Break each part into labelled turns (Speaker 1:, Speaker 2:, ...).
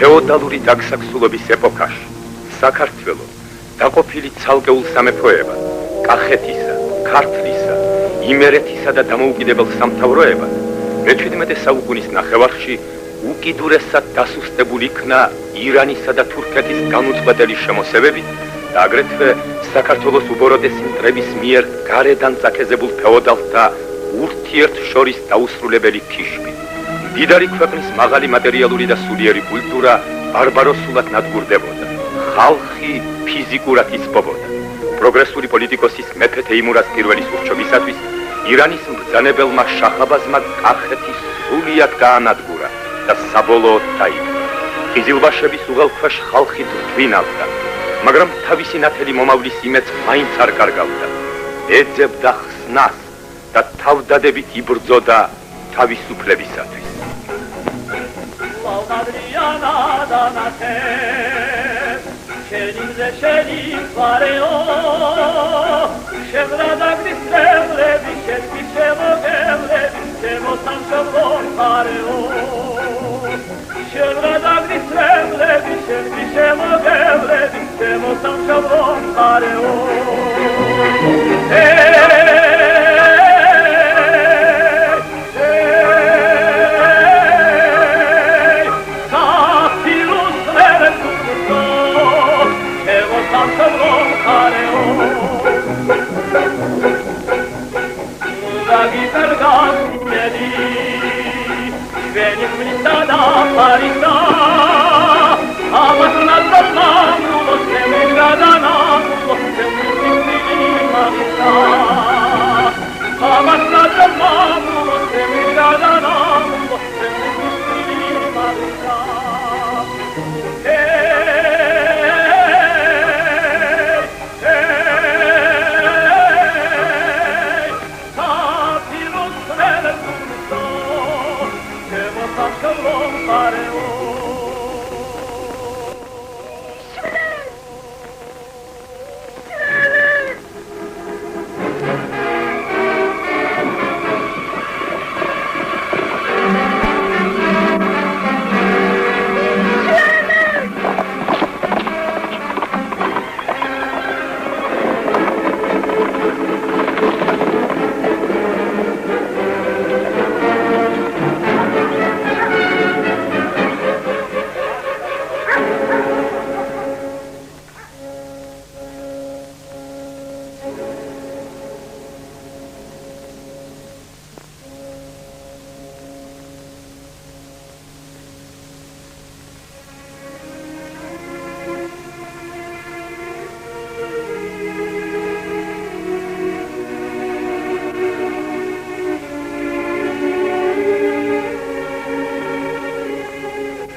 Speaker 1: ფეოდალური დაგსაქსულობის ეპოქაში საქართველო დაყოფილი ცალკეულ სამეფოებად, კახეთისა, ქართლისა, იმერეთისა და დამოუკიდებელ სამთავროებად მე-17 საუკუნის ნახევარში უკიდურესად დასუსტებული იქნა ირანისა და თურქეთის განუწყვეტელი შემოსევებით და აგრეთვე საქართველოს უბოროტესი მტრების მიერ გარედან წაქეზებულ ფეოდალთა ურთიერთშორის დაუსრულებელი ქიშბი. მდიდარი ქვეყნის მაღალი მატერიალური და სულიერი კულტურა ბარბაროსულად ნადგურდებოდა. ხალხი ფიზიკურად იცბობოდა. პროგრესული პოლიტიკოსის მეფე თეიმურაზ პირველის ურჩობისათვის ირანის მბრძანებელმა შაჰაბაზმა კახეთი სრულიად გაანადგურა და საბოლოოდ დაიპყრო. ყიზილბაშების უღელქვეშ ხალხი თვინავდა, მაგრამ თავისი ნათელი მომავლის იმედს მაინც არ კარგავდა. ეძებდა ხსნას და თავდადებით იბრძოდა თავისუფლებისათვის.
Speaker 2: Adriana danate, şeninze şenin vareo, şevra gristemle bişet bişemo gemle bişemo sanşavon vareo, şevra gristemle bişet bişemo gemle bişemo sanşavon vareo.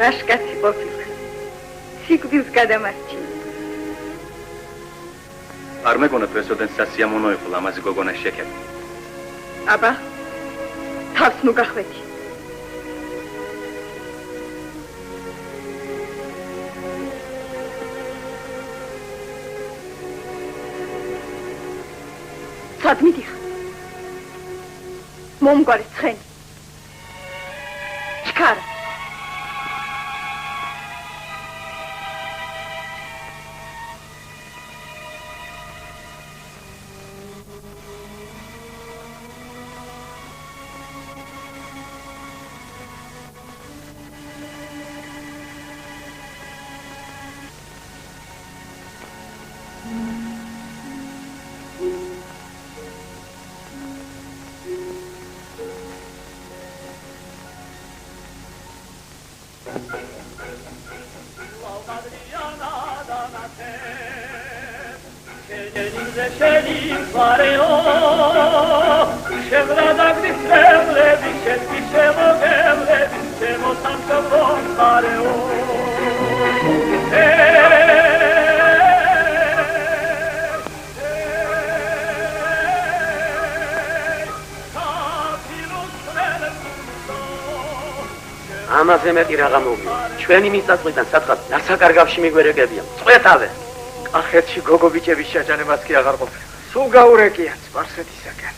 Speaker 3: Rashkatsi ყოფილ. სიკვდილს გადამარჩინა.
Speaker 4: არ მეგონა პრეზიდენტ სასიამოვნოებულ ამაზე გოგონას შეკები.
Speaker 3: აბა, თავს ნუ გახვედი. სად მიდიხ? მომგვარი ცხენი. ჩქარა.
Speaker 5: ამაზე მეტი რაღა მოვიდა. ჩვენი მიწაწყვიდან სათხად ნასაკარგავში მიგვერეგებიან. წყვეტავე.
Speaker 6: კახეთში გოგო ბიჭების შეჯანებას კი აღარ ყოფილა. სულ გაურეკია სპარსეთისაკენ.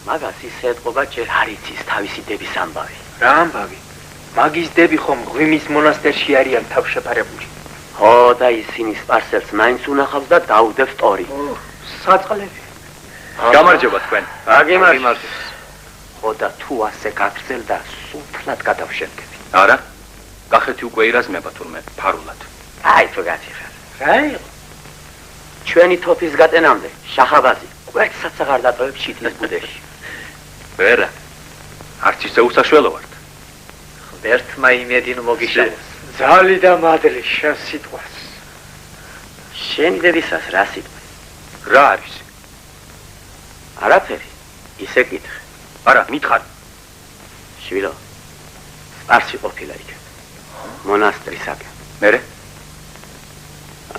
Speaker 5: მაგას ისე ეთყობა ჯერ არ იცის თავისი დების ამბავი.
Speaker 6: რა ამბავი? მაგის დები ხომ ღვიმის მონასტერში არიან თავშეფარებული.
Speaker 5: ხო და ისინი სპარსელს მაინც უნახავს და დაუდევს ტორი.
Speaker 6: საწყლები.
Speaker 4: გამარჯობა თქვენ.
Speaker 5: აგიმარჯობა.
Speaker 6: ხო და თუ ასე გაგრძელდა სულთლად გადავშენდები.
Speaker 4: არა. კახეთი უკვე ირაზმება თურმე ფარულად.
Speaker 5: აი თუ გაციხარ.
Speaker 6: რა იყო?
Speaker 5: ჩვენი თოფის გატენამდე შახაბაზი კვერცხსაც აღარ დატოვებს შითის ბუდეში.
Speaker 4: ვერა. არც ისე უსაშველო ვართ.
Speaker 6: ღმერთმა იმედი მოგიშალოს. ძალი და მადლი შენ სიტყვას.
Speaker 5: შენ დებისას რა სიტყვა?
Speaker 4: რა არის?
Speaker 5: არაფერი. ისე კითხე.
Speaker 4: არა, მითხარ.
Speaker 5: შვილო. სპარსი ყოფილა იქ. მონასტრისაკენ.
Speaker 4: მერე?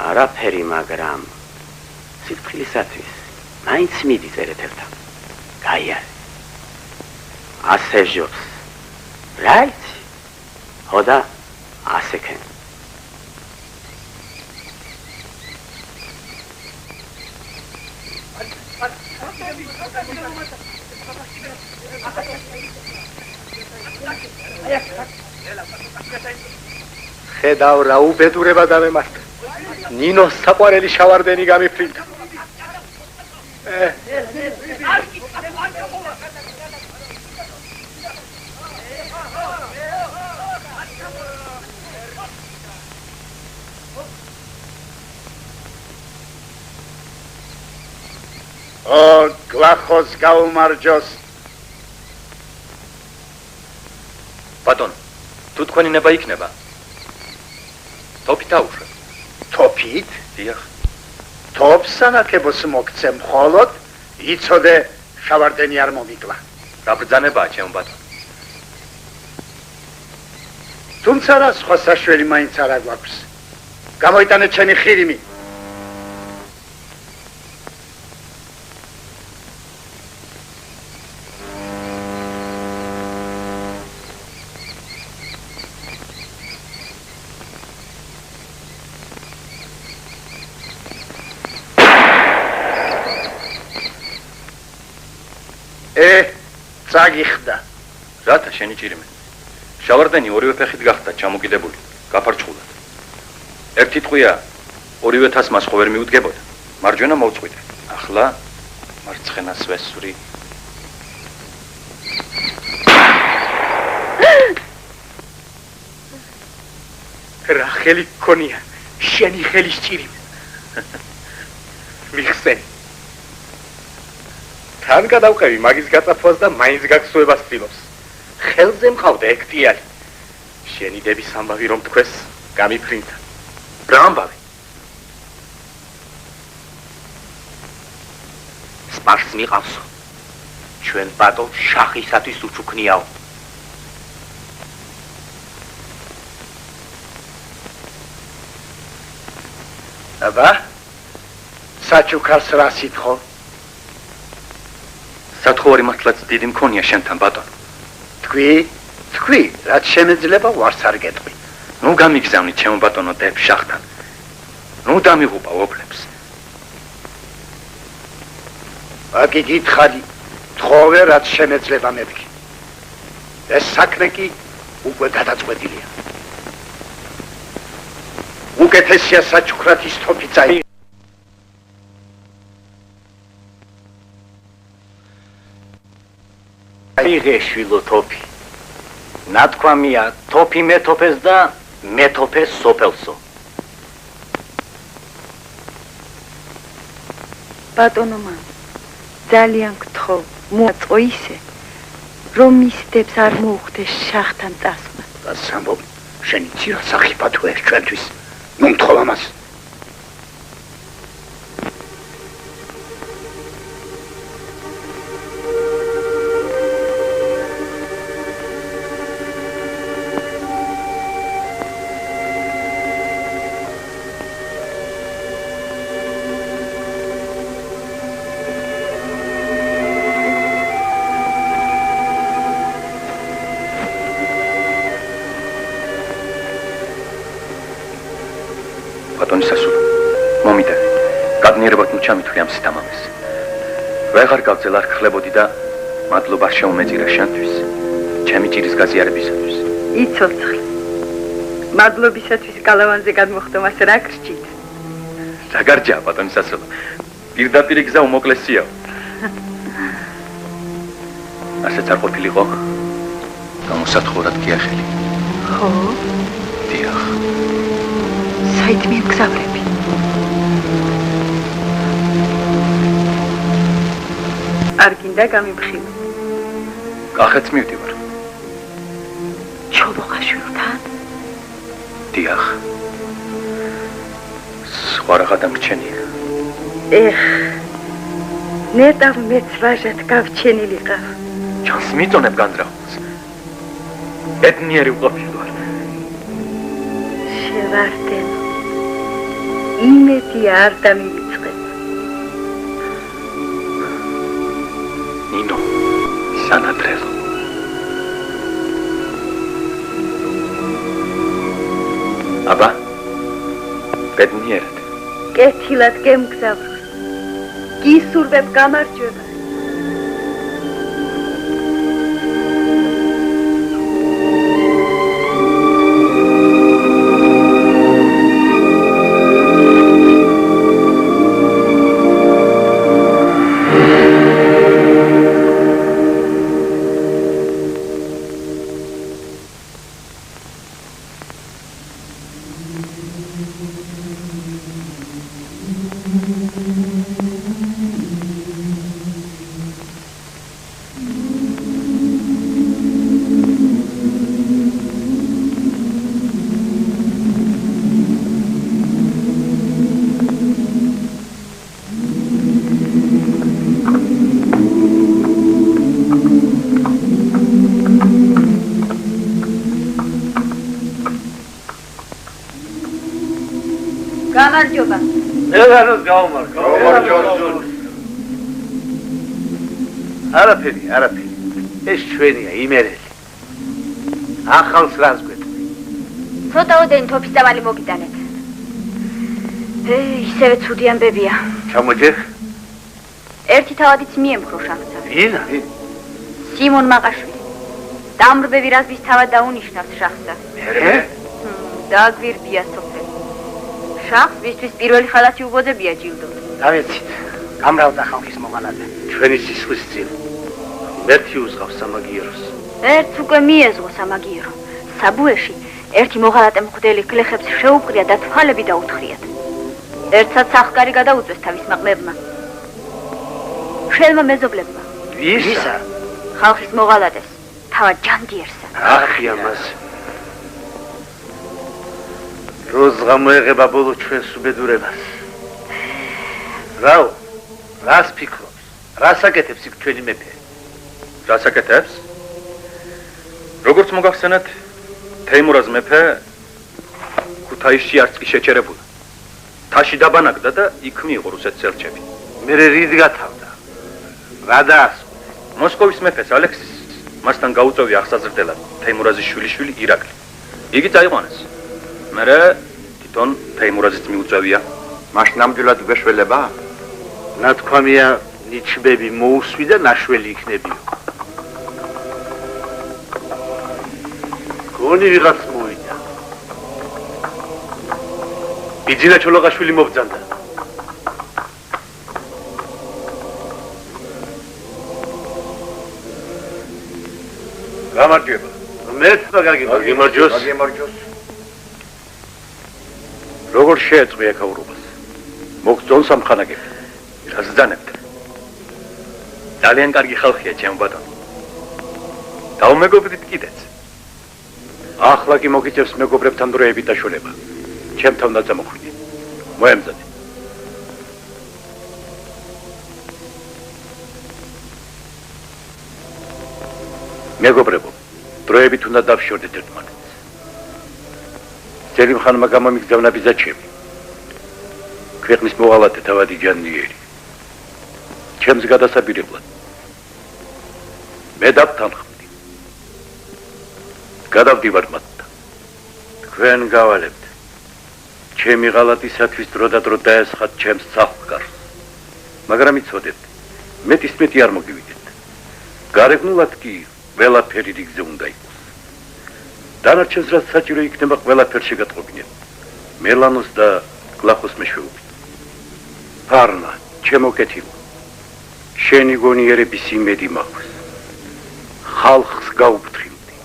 Speaker 5: არაფერი, მაგრამ სიტყვილისათვის მაინც მიდი წერეთ ერთად. გაიარე. ასე ჟობს. რა იცი? ხო და ასე ქენ.
Speaker 6: ხედავ რა უბედურება დამემართა. ნინოს საყვარელი შავარდენი გამიფრინდა. გლახოს გაუმარჯოს.
Speaker 4: ბატონო, თუ თქვენი ნება იქნება. თოფით აუშვე.
Speaker 6: თოფით?
Speaker 4: დიახ.
Speaker 6: თოფს ანაკებოს მოგცე მხოლოდ იცოდე შავარდენი არ მომიკლა.
Speaker 4: რა ბრძანებაა ჩემო ბატონო?
Speaker 6: თუმცა რა სხვა საშველი მაინც არ აგვაქვს. გამოიტანეთ ჩემი ხირიმი. წაგიხდა.
Speaker 4: რათა შენი ჭირიმე? შავარდენი ორივე ფეხით გახდა ჩამოკიდებული, გაფარჩხულად. ერთი ტყვია ორივე თას მას ხო ვერ მიუდგებოდა. მარჯვენა მოვწყვიტე. ახლა მარცხენას ვესვრი.
Speaker 6: რა ხელი გქონია? შენი ხელის ჭირიმე. მიხსენი. თან გადავყევი მაგის გაწაფვას და მაინც გაგსუებას ცდილობს. ხელზე მყავდა ექტიალი. შენი დების ამბავი რომ თქვეს, გამიფრინდა.
Speaker 4: რა ამბავი?
Speaker 5: სპარს მიყავსო. ჩვენ ბატონ შახისათვის უჩუქნიაო.
Speaker 6: აბა? საჩუქარს რა სითხო?
Speaker 4: სათხოვარი მართლაც დიდი მქონია შენთან ბატონო.
Speaker 6: თქვი, რაც შემეძლება ვარს არ გეტყვი.
Speaker 4: ნუ გამიგზავნით ჩემო ბატონო დებ შახთან. ნუ დამიღუპა ოფლებს.
Speaker 6: აკი გითხარი, თხოვე რაც შემეძლება მეთქი. ეს საქმე კი უკვე გადაწყვეტილია. უკეთესია საჩუქრათის თოფი წაი.
Speaker 5: აიღე შვილო თოფი. ნათქვამია თოფი მეთოფეს და მეთოფეს სოფელსო.
Speaker 3: ბატონო მან ძალიან გთხოვ მოაწყო ისე რომ მის დებს არ მოუხდეს შახთან წასვლა.
Speaker 6: და სამბობ შენი ცირა სახიფათო ერთ ჩვენთვის. ნუ მთხოვ ამას.
Speaker 4: ბატონი სასულო. მომიდა. გადნიერებად ჩამითვლი ამ სიტამამეს. ვეღარ გავძელ არ ხლებოდი და მადლობა შეუმეწირა შენთვის. ჩემი ჭირის გაზიარებისათვის.
Speaker 3: იცოცხლე. მადლობისათვის გალავანზე გადმოხდომას რა გრჩით?
Speaker 4: რა გარჯა ბატონი სასულო. პირდაპირ გზა უმოკლესიაო. ასეც არ ყოფილიყო. გამოსათხოვრად გიახელი.
Speaker 3: ხო?
Speaker 4: დიახ.
Speaker 3: საით მივგზავრები? არ გინდა გამიბხილო?
Speaker 4: კახეთს მივდივარ.
Speaker 3: ჩოლოღაშვილთან?
Speaker 4: დიახ. სხვა რაღა დამრჩენია.
Speaker 3: ნეტავ მეც ვაჟად გავჩენილიყავ.
Speaker 4: ჩანს მიწონებ განძრაულს. ედნიერი უყოფილვარ.
Speaker 3: შევარდენ. იმედი არ დამივიწყებ.
Speaker 4: ნინო, სანადრელო. აბა, ედნიერად.
Speaker 3: კეთილად გემგზავროს. გისურვებ გამარჯვებას. გამარჯობა.
Speaker 6: ელანოს გაუმარჯო. არაფერი. ეს ჩვენია იმერელი. ახალს რას გვეთქვი?
Speaker 7: ცოტაოდენი თოფის დავალი მოგიტანეთ. ისევე ცუდი ამბებია.
Speaker 6: ჩამოჯერ?
Speaker 7: ერთი თავადიც მიემხრო შახტა.
Speaker 6: ვინა?
Speaker 7: სიმონ მაყაშვილი. დამრბევი რაზმის თავად დაუნიშნავს შახტა. დააგვირდია სოფელი. შახს ვისთვის პირველი ხალათი უბოძებია ჯილდო.
Speaker 5: დავეცით. გამრავდა ხალხის მოღალატე.
Speaker 6: ჩვენი სისხლის წინ. ერთი უზღავს სამაგიეროს.
Speaker 7: ერთ უკვე მიეზღო სამაგიერო. საბუეში ერთი მოღალატე მღვდელი გლეხებს შეუპყრია და თვალები დაუთხრიათ. ერთსაც სახკარი გადაუწვეს თავის მაყმებმა. შელმა მეზობლებმა.
Speaker 6: ვისა?
Speaker 7: ხალხის მოღალატეს, თავად ჯანდიერსა.
Speaker 6: ახი ამას. როს გამოეღება ბოლო ჩვენს უბედურებას. რაო? რას ფიქრობს? რას აკეთებს იქ ჩვენი მეფე?
Speaker 4: რას აკეთებს? როგორც მოგახსენეთ, თეიმურაზ მეფე ქუთაისში არც კი შეჩერებულა. თაში დაბანაკდა და იქ მიიღო რუსეთის ელჩები.
Speaker 6: მე რიდ გათავდა? რა დაასრულა?
Speaker 4: მოსკოვის მეფეს ალექსის მასთან გაუწევია აღსაზრდელად თეიმურაზის შვილიშვილი ირაკლი. იგი წაიყვანეს. მერე თვითონ თეიმურაზიც მიუწევია.
Speaker 1: მაშ ნამდვილად გვეშველება?
Speaker 6: ნათქვამია ნიჩბები მოუსვი და ნაშველი იქნებიო. გონი ვიღაც მოვიდა. ბიძინა ჩოლოღაშვილი მობძანდა. გამარჯვება. მეც გაგიმარჯოს. როგორ შეეწყვია ქაურობას? მოგწონ სამხანაგები. რას ძანებთ? ძალიან კარგი ხალხია ჩემო ბატონო. დაუმეგობრით კიდეც. ახლა კი მოგიწევს მეგობრებთან დროები დაშორება. ჩემთან დაწამოხვიდე. მოემზადე. მეგობრებო, დროებით უნდა დავშორდეთ ერთმანეთს. ძელი მხანმა გამომიგზავნა ბიზაჩემი. ქვეყნის მოღალატე თავადი ჯანიერი. ჩემს გადასაბირებლად. მე დავთანხმდი. გადავდივარ მათთან. თქვენ გავალებთ.
Speaker 8: ჩემი ღალატისათვის დრო და დრო დაესხათ ჩემს საფხარს. მაგრამ იცოდეთ, მეტი არ მოგივიდეთ. გარეგნულად კი ყველაფერი რიგზე უნდა იყოს. დანარჩენს რაც საჭირო იქნება ყველაფერ შეგატყობინეთ. მელანოს და გლახოს მეშვეობით. ფარნა, ჩემო კეთილო. შენი გონიერების იმედი მაქვს. ხალხს გაუფრთხილდი.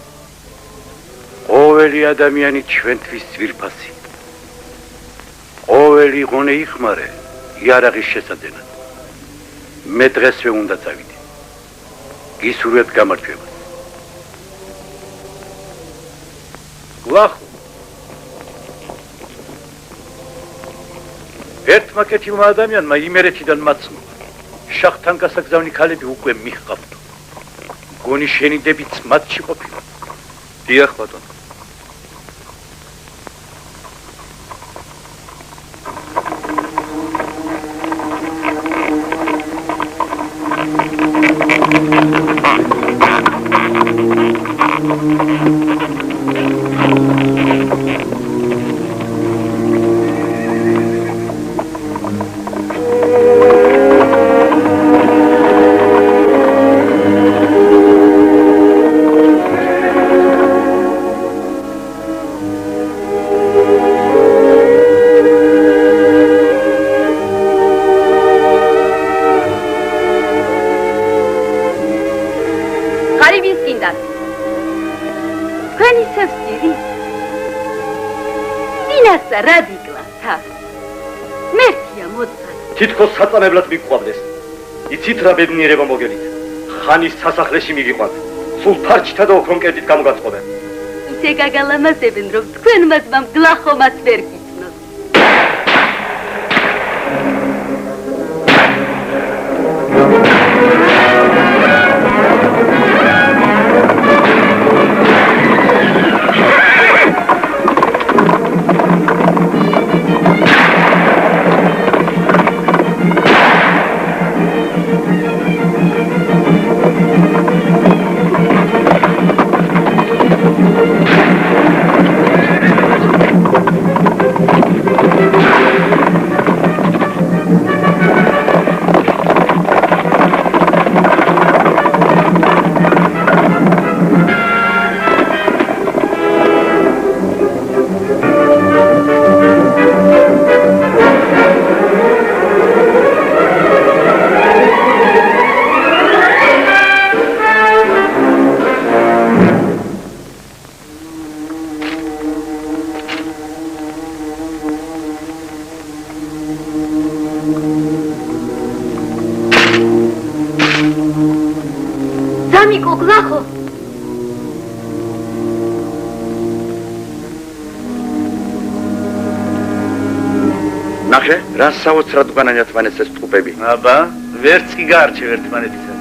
Speaker 8: ყოველი ადამიანი ჩვენთვის ძვირფასი. ყოველი ღონე იხმარე იარაღის შესაძენად. მე დღესვე უნდა წავიდე. გისურვებთ გამარჯვებას. გლახო. ერთმა კეთილმა ადამიანმა იმერეთიდან მაცნო. შახთან გასაგზავნი ქალები უკვე მიჰყავდო. გონი შენი დებიც მათში ყოფილა. დიახ ბატონო. თითქოს საწამებლად მიგვყვავდეს. იცით რა ბედნიერება მოგელით. ხანის სასახლეში მივიყვანთ. სულ ფარჩთა და ოქრომ კედით გამოგაწყობენ.
Speaker 9: ისე გაგალამაზებენ, რომ თქვენ მას გლახომაც ვერ გიცნოთ.
Speaker 1: რა საოცრად უკანან ერთმანეთს ეს ტყუპები.
Speaker 8: აბა, ვერც კი გაარჩევ ერთმანეთისა.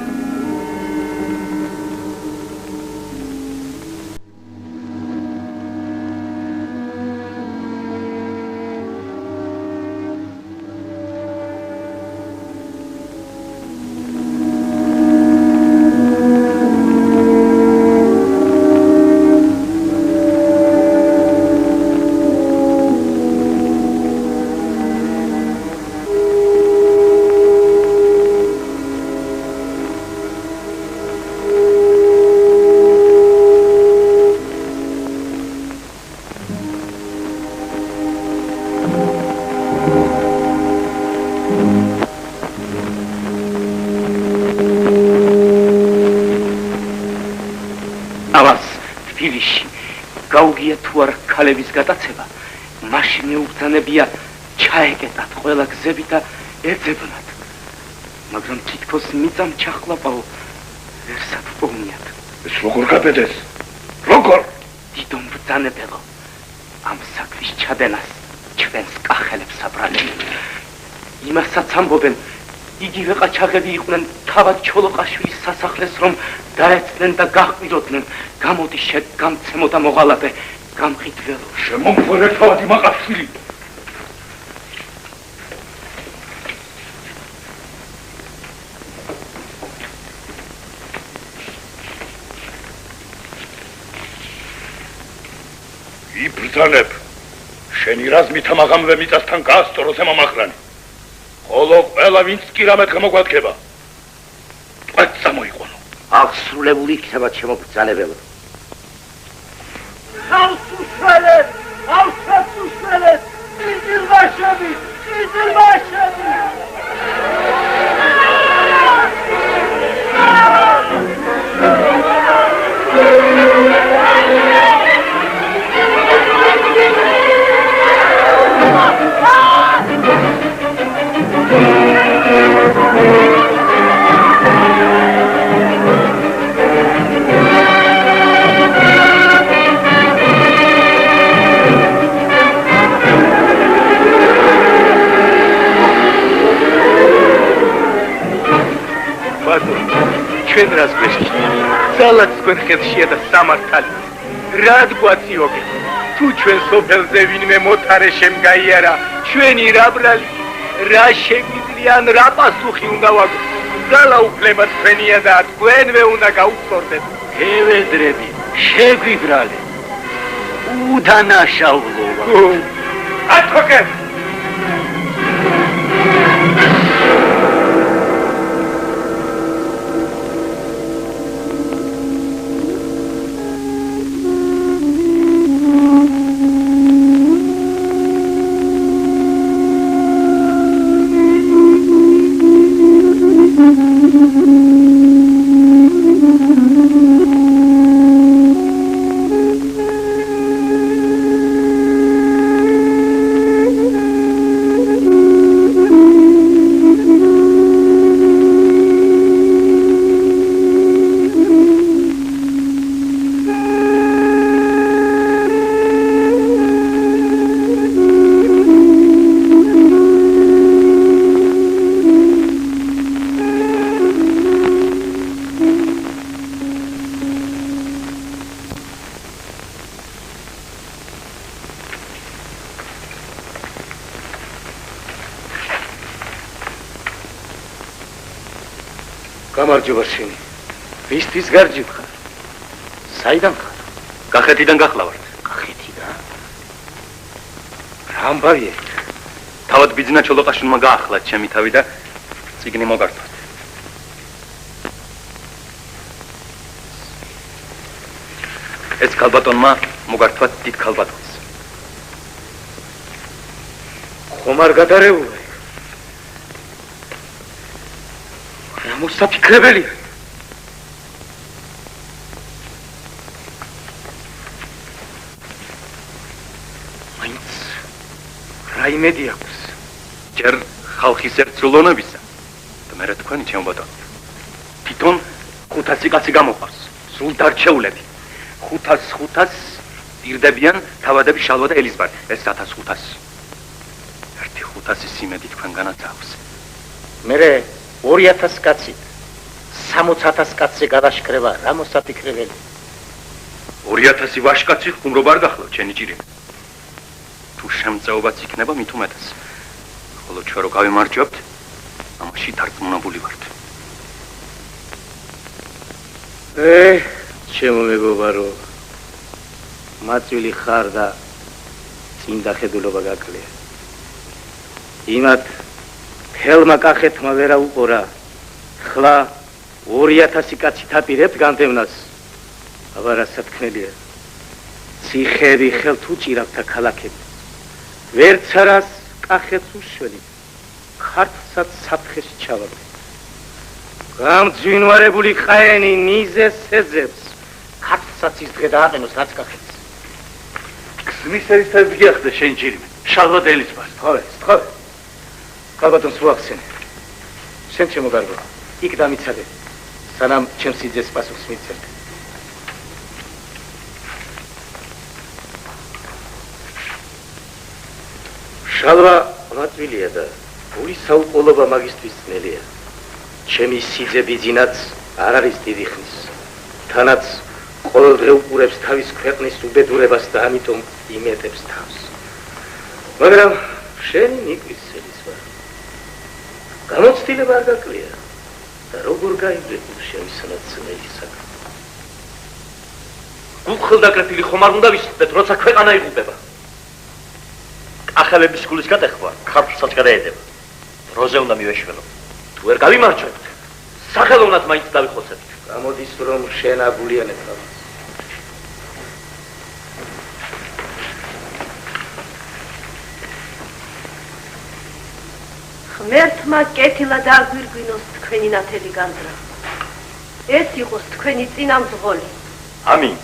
Speaker 8: ქალების გადაცემა მაშინ მეუბრძანებია ჩაეკეტათ ყველა გზები და ეძებნათ. მაგრამ თითქოს მიწამ ჩახლაპაო ვერ სათქმიათ.
Speaker 1: ეს როგორ გაბედეს? როგორ?
Speaker 8: დიდო მბრძანებელო, ამ საქმის ჩადენას ჩვენს კახელებს აბრალებენ. იმასაც ამბობენ, იგივე ყაჩაღები იყვნენ თავად ჩოლოყაშვილის სასახლეს, რომ დაეცნენ და გაჰყიდოდნენ. გამოდი შეგამცემო და მოღალატე. გამყიდველო
Speaker 1: შემომხვერე თავად იმაყაშვილი.
Speaker 8: იბრძანებ
Speaker 1: შენი რაზმით ამაღამვე მიწასთან გაასწოროს ემამახრანი. ხოლო ყველა ვინც კი რამეთ გამოგვადგება. ტყვეც წამოიყვანო.
Speaker 5: აღსრულებული იქნება ჩემო ბრძანებელო.
Speaker 2: ხავს უშველეთ, ავშებს უშველეთ, ჭიჭილბაშები, ჭიჭილბაშები!
Speaker 6: ჩვენ რას გვესჭი? ძალაც თქვენ ხელშია და სამართალი. რად გვაციოგე? თუ ჩვენ სოფელზე ვინმე მოთარე შემგაიარა, ჩვენი რა ბრალი, რა შეგვიძლია, რა პასუხი უნდა ვაგო? ძალა უფლება თქვენია და თქვენვე უნდა გაუწორდეთ.
Speaker 5: ევედრები, შეგვიბრალე. უდანაშაულობა.
Speaker 6: ათქოკე! გამარჯობა შენი. ვისთვის გარჯი ხარ? საიდან ხარ?
Speaker 4: კახეთიდან გახლავართ.
Speaker 6: კახეთიდან? რა ამბავია?
Speaker 4: თავად ბიძინა ჩოლოყაშვილმა გაახლა ჩემი თავი და წიგნი მოგართვათ. ეს ქალბატონმა მოგართვათ დიდ ქალბატონს.
Speaker 6: ხომ არ გადარეულა? მოსაფიქრებელია. მაინც რა იმედი აქვს?
Speaker 4: ჯერ ხალხის ერთსრულობისა და მერე თქვენი ჩემო ბატონო. თვითონ 500 კაცი გამოყავს, სულ დარჩეულები. 500 დირდებიან თავადები შალვა და ელიზბარ. ეს 1500. ერთი 500 იმედი თქვენგანაც აქვს.
Speaker 6: მერე 2000 კაცი 60000 კაცზე გადაშკრება რა მოსაფიქრებელი?
Speaker 4: 2000 ვაშკაცი ხუმრობა არ გახლავთ ჩენი ჭირიმე. თუ შემწეობაც იქნება მით უმეტეს. ხოლო ჩვენ რო გავიმარჯვებთ, ამაში დარწმუნებული ვართ.
Speaker 6: ჩემო მეგობარო, მაწვილი ხარ და წინ დახედულობა გაკლია. იმათ ხელმა კახეთმა ვერა უყურა. ხლა 2000 კაცი თაპირებთ განდევნას. აბა რა სათქმელია. ციხეები ხელთ უჭირავთ და ქალაქები. ვერც არას კახეთს უშველით. ქართლსაც საფრთხეში ჩავარდ. გამძვინვარებული ყაენი ნიზეს ეძებს. ქართლსაც ის დღე დააყენოს რაც კახეთს.
Speaker 8: ქსნის ერისთავი გიახდა შენ ჭირიმე. შალვა და ელიზბარ.
Speaker 6: თხოვე. ქალბატონს მოახსენე. შენ ჩემო გარბო. იქ დამიცადე. სანამ ჩემს სიძეს პასუხს მიცემ. შალვა მაწვილია და გული საუყოლობა მაგისტრის ძნელია. ჩემი სიძე ბიძინაც არ არის დიდი ხნის. თანაც ყოველდღე უყურებს თავის ქვეყნის უბედურებას და ამიტომ იმეტებს თავს. მაგრამ შენი ნიკვის ელიზბარ. გამოცდილება არ გაკლია და როგორ გაიგებულ შენი სანაცვლელი საქმე.
Speaker 8: გულხილდაკრეფილი ხომ არ უნდა ვისწრებთ, როცა ქვეყანა იღუპება.
Speaker 10: სახელების გულის გადახვა ქართლსაც გადაედება. დროზე უნდა მივეშველო.
Speaker 6: თუ ვერ გავიმარჯვებთ, სახელოვნად მაინც დავიხოცებთ. გამოდის რომ შენ აგულიანებ რა.
Speaker 9: ღმერთმა კეთილად აგვირგვინოს თქვენი ნათელი განძრა. ეს იყოს თქვენი წინამძღოლი.
Speaker 10: ამინ.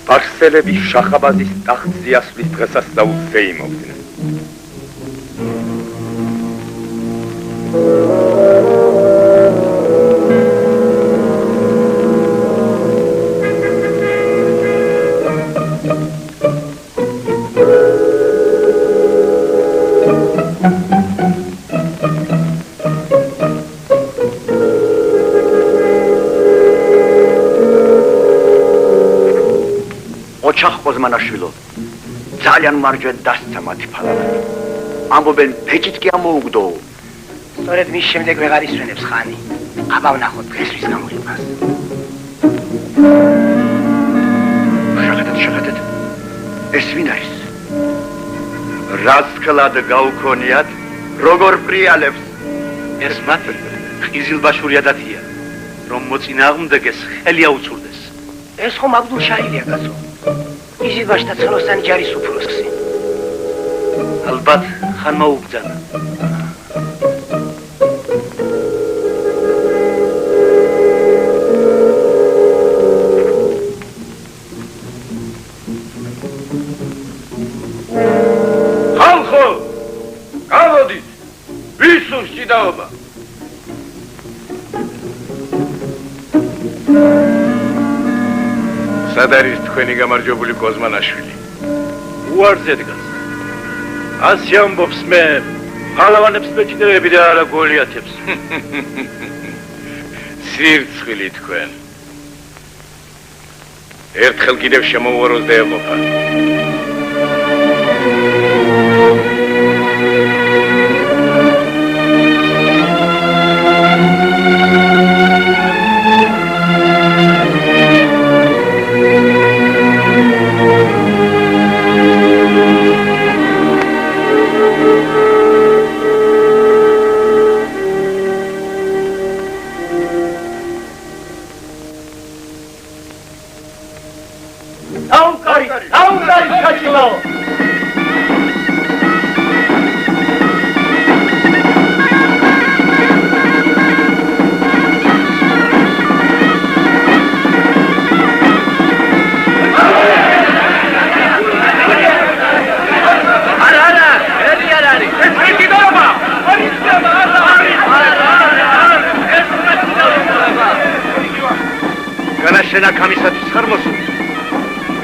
Speaker 4: სპარსელები შახაბაზის ტახტზე ასვლის დღესასწაულს ზეიმობდნენ.
Speaker 11: ოჩახ ყოზმანაშვილო ძალიან მარჯვედ დასცა მათი ფალავანი. ამბობენ ფეჭით კი ამოუგდო.
Speaker 12: სწორედ მის შემდეგ ვეღარ ისვენებს ხანი. აბა ვნახოთ დღესთვის გამოიფას.
Speaker 11: შეხედეთ. ეს ვინ არის? რასკლად გაუქონიათ, როგორ პრიალებს?
Speaker 8: ეს მათი ყიზილბაშური ადათია, რომ მოწინააღმდეგეს ხელი აუწურდეს.
Speaker 12: ეს ხომ აბდულშაჰილია კაცო. იზილბაშთა ცოლოსანი ჯარის უფროსი.
Speaker 8: ალბათ ხანმა უბძანა.
Speaker 1: ხალხო, გამოდით, ვისურს ჭიდაობა. სად არის თქვენი გამარჯვებული კოზმანაშვილი?
Speaker 8: უარზე დგას. ასე ამბობს მე, ფალავანებს მეჭიდავები და არა გოლიათებს.
Speaker 1: სირცხვილი თქვენ. ერთხელ კიდევ შემოვაროს და ეყოფა.
Speaker 8: განაშენა გამისათვის ხარ მოსული.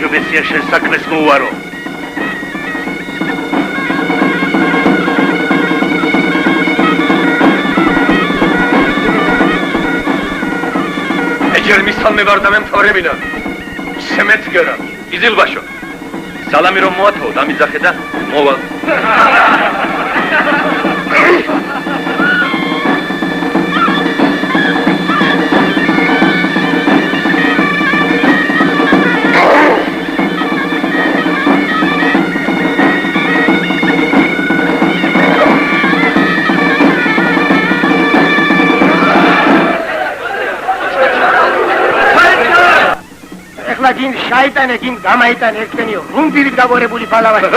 Speaker 8: ჯობესია შენ საქმეს მოუარო.
Speaker 1: ეჯერ მისალმე ვარ და მე მთავრებინა. შემეცგერა, იზილბაშო.
Speaker 4: სალამი რომ მოათო, დამიძახე და მოვალ.
Speaker 12: გინ შაიტანე გინ გამაიტანე ერთენი რუმბირით გაგორებული ფალავანი.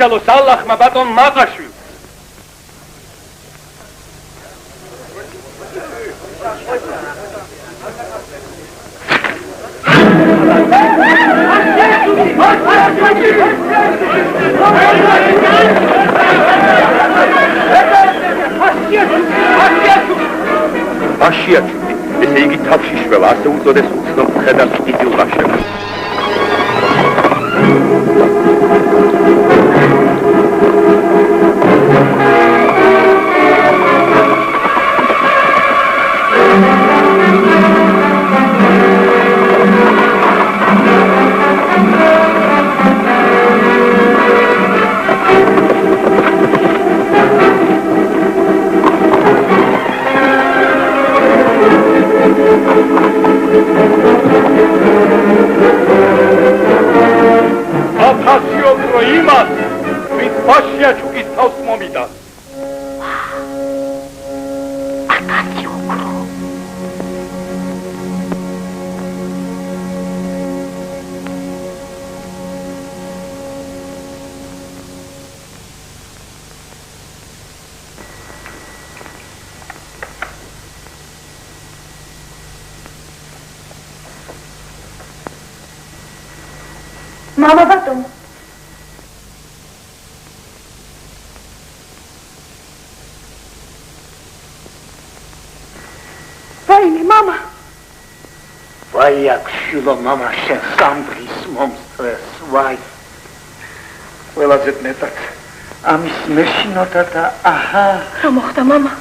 Speaker 1: მოიალოს ალლახმა ბატონ მაყაშვილს.
Speaker 8: აშიაჩული, ესე იგი თავში შველა, ასე უწოდეს უცნობ მხედარს დიდი ურაშება.
Speaker 7: Mama ბატონო.
Speaker 2: ვაიმე, мама. ვაი, აქ შილო, мама, შენ სამბრის მომსწრეს, ვაი. ყველაზე მეტად ამის მეშინოდა და აჰა.
Speaker 7: რა მოხდა, мама?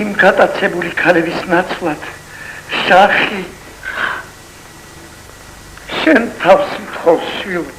Speaker 2: იმ გატაცებული ქალების ნაცვლად შახი შენ თავს მთხოვს შვილო.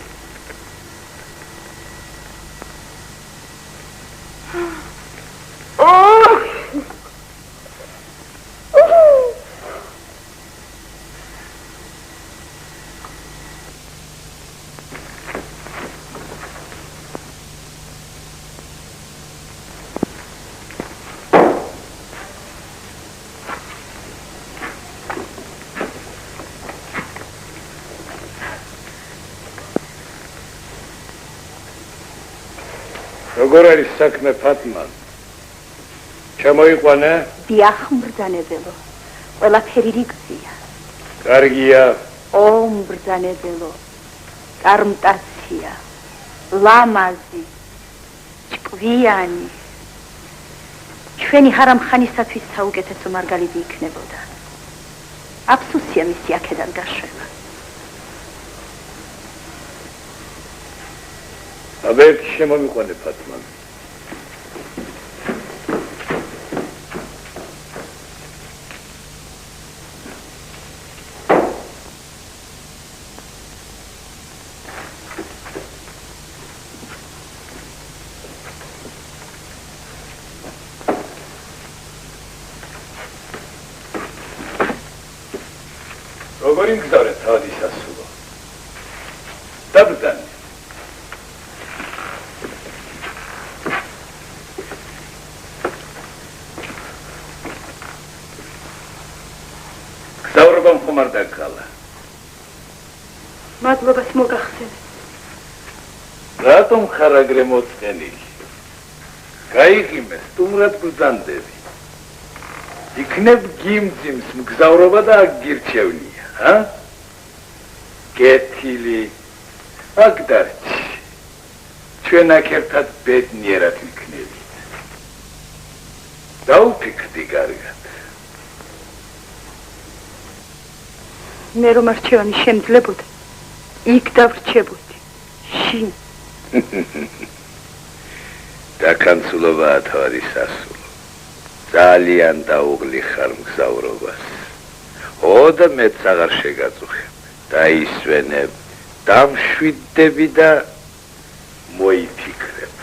Speaker 1: როგორ არის საქმე ფატმა? ჩამოიყვანე?
Speaker 7: დიახ, მბრძანებელო. ყველაფერი რიგზია.
Speaker 1: კარგია.
Speaker 7: ო, მბრძანებელო. კარმტაცია. ლამაზი. ჭკვიანი. ჩვენი ჰარამხანისათვის საუკეთესო მარგალიტი იქნებოდა. აფსუსია მისი აქედან გაშვება.
Speaker 1: აბეთ შემომიყვანე ფატმა. როგორ იმგზავრე თავი სასულო? დაბრძანე. გზავრობამ ხომ არ დაგხალა?
Speaker 7: მადლობას მოგახსენე.
Speaker 1: რატომ ხარ აგრე მოწყენილი? გაიღიმე, სტუმრად ბრძანდები. იქნებ გიმძიმს მგზავრობა და აქ გირჩევნია, ჰა? კეთილი, აქ დარჩი. ჩვენ აქ ერთად ბედნიერად ვიქნებით. დაუფიქრდი კარგად.
Speaker 3: მე რომ არჩევანი შემძლებოდა, იქ დავრჩებოდი, შინ.
Speaker 1: დაკანცულობაა თავი სასულო. ძალიან დაუღლი ხარ მგზავრობას. ო და მეც აღარ შეგაწუხებ. დაისვენებ, დამშვიდდები და მოიფიქრებ.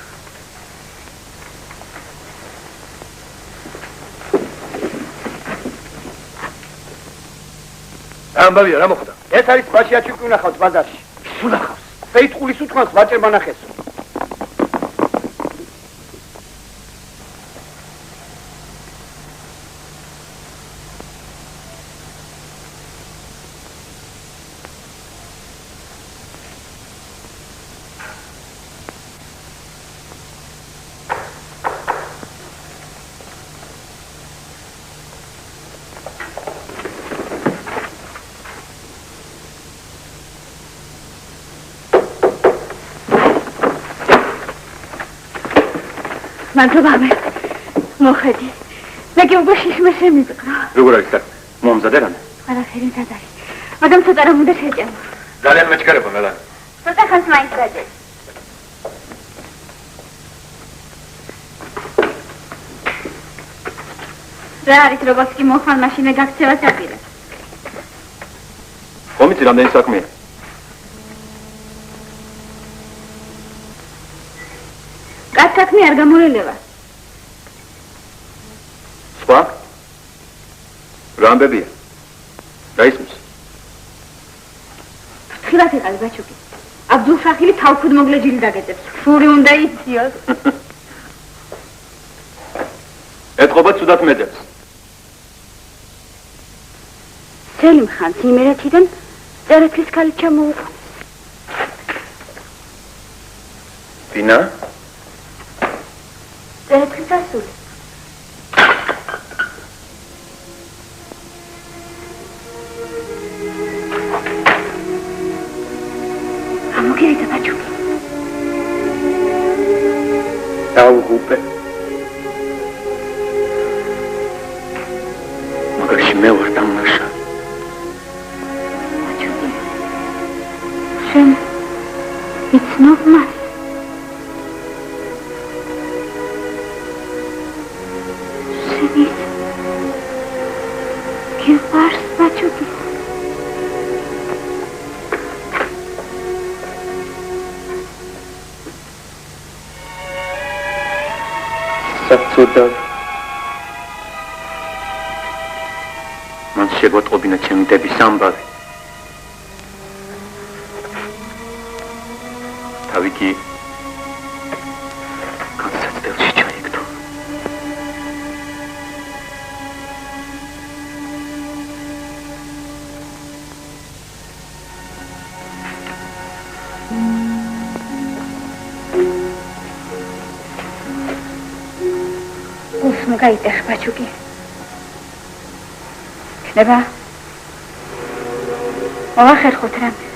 Speaker 12: ამბავია, რა მოხდა? ეს არის ბაშიაჩი უნახავს ბაზარში. უნახავს. ფეიტყულის უთქვას ვაჭერმა ნახესო.
Speaker 7: მადლობა მე. მოხედი. მე კი უკვე შიშმა შემიწყდა.
Speaker 4: როგორ არის საქმე? მომზადე რამე?
Speaker 7: ყველაფერი მზად არის. მაგრამ ცოტა რომ უნდა შეჭამო.
Speaker 4: ძალიან მეჩქარება მელანი.
Speaker 7: ცოტა ხანს მაინც გაძე. რა არის როგორც კი მოხვალ მაშინ მე გაქცევას აპირებ.
Speaker 4: ხომიცი რამდენი საქმეა?
Speaker 7: კაც საქმე არ გამორელევა.
Speaker 4: სხვა? რა ამბებია? რა ისმის?
Speaker 7: ფრთხილად იყავი ბაჩუკი. აბდულშაჰილი თავქუდ მოგლეჯილი დაგეწებს. შური უნდა იციოს.
Speaker 4: ეთყობა ცუდად მეძებს.
Speaker 7: სელიმ ხანს იმერეთიდან წერეთლის ქალი ჩამოუყო.
Speaker 4: ბინა?
Speaker 7: წერეთლის ასული. ამოგივიდა ბაჩუკი.
Speaker 4: დაუღუპე. მაგაში მე ვარ დამნაშა.
Speaker 7: შენ იცნობ მას? შენ გიყვარს ბაჩუკი?
Speaker 4: საწოდა მან შეგვატყობინა ჩემი დების ამბავი. თავი განსაცდელში ჩაიგდო.
Speaker 7: უსმო გაიტეხ ბაჩუკი. ქნება? მოახერხოთ რამე.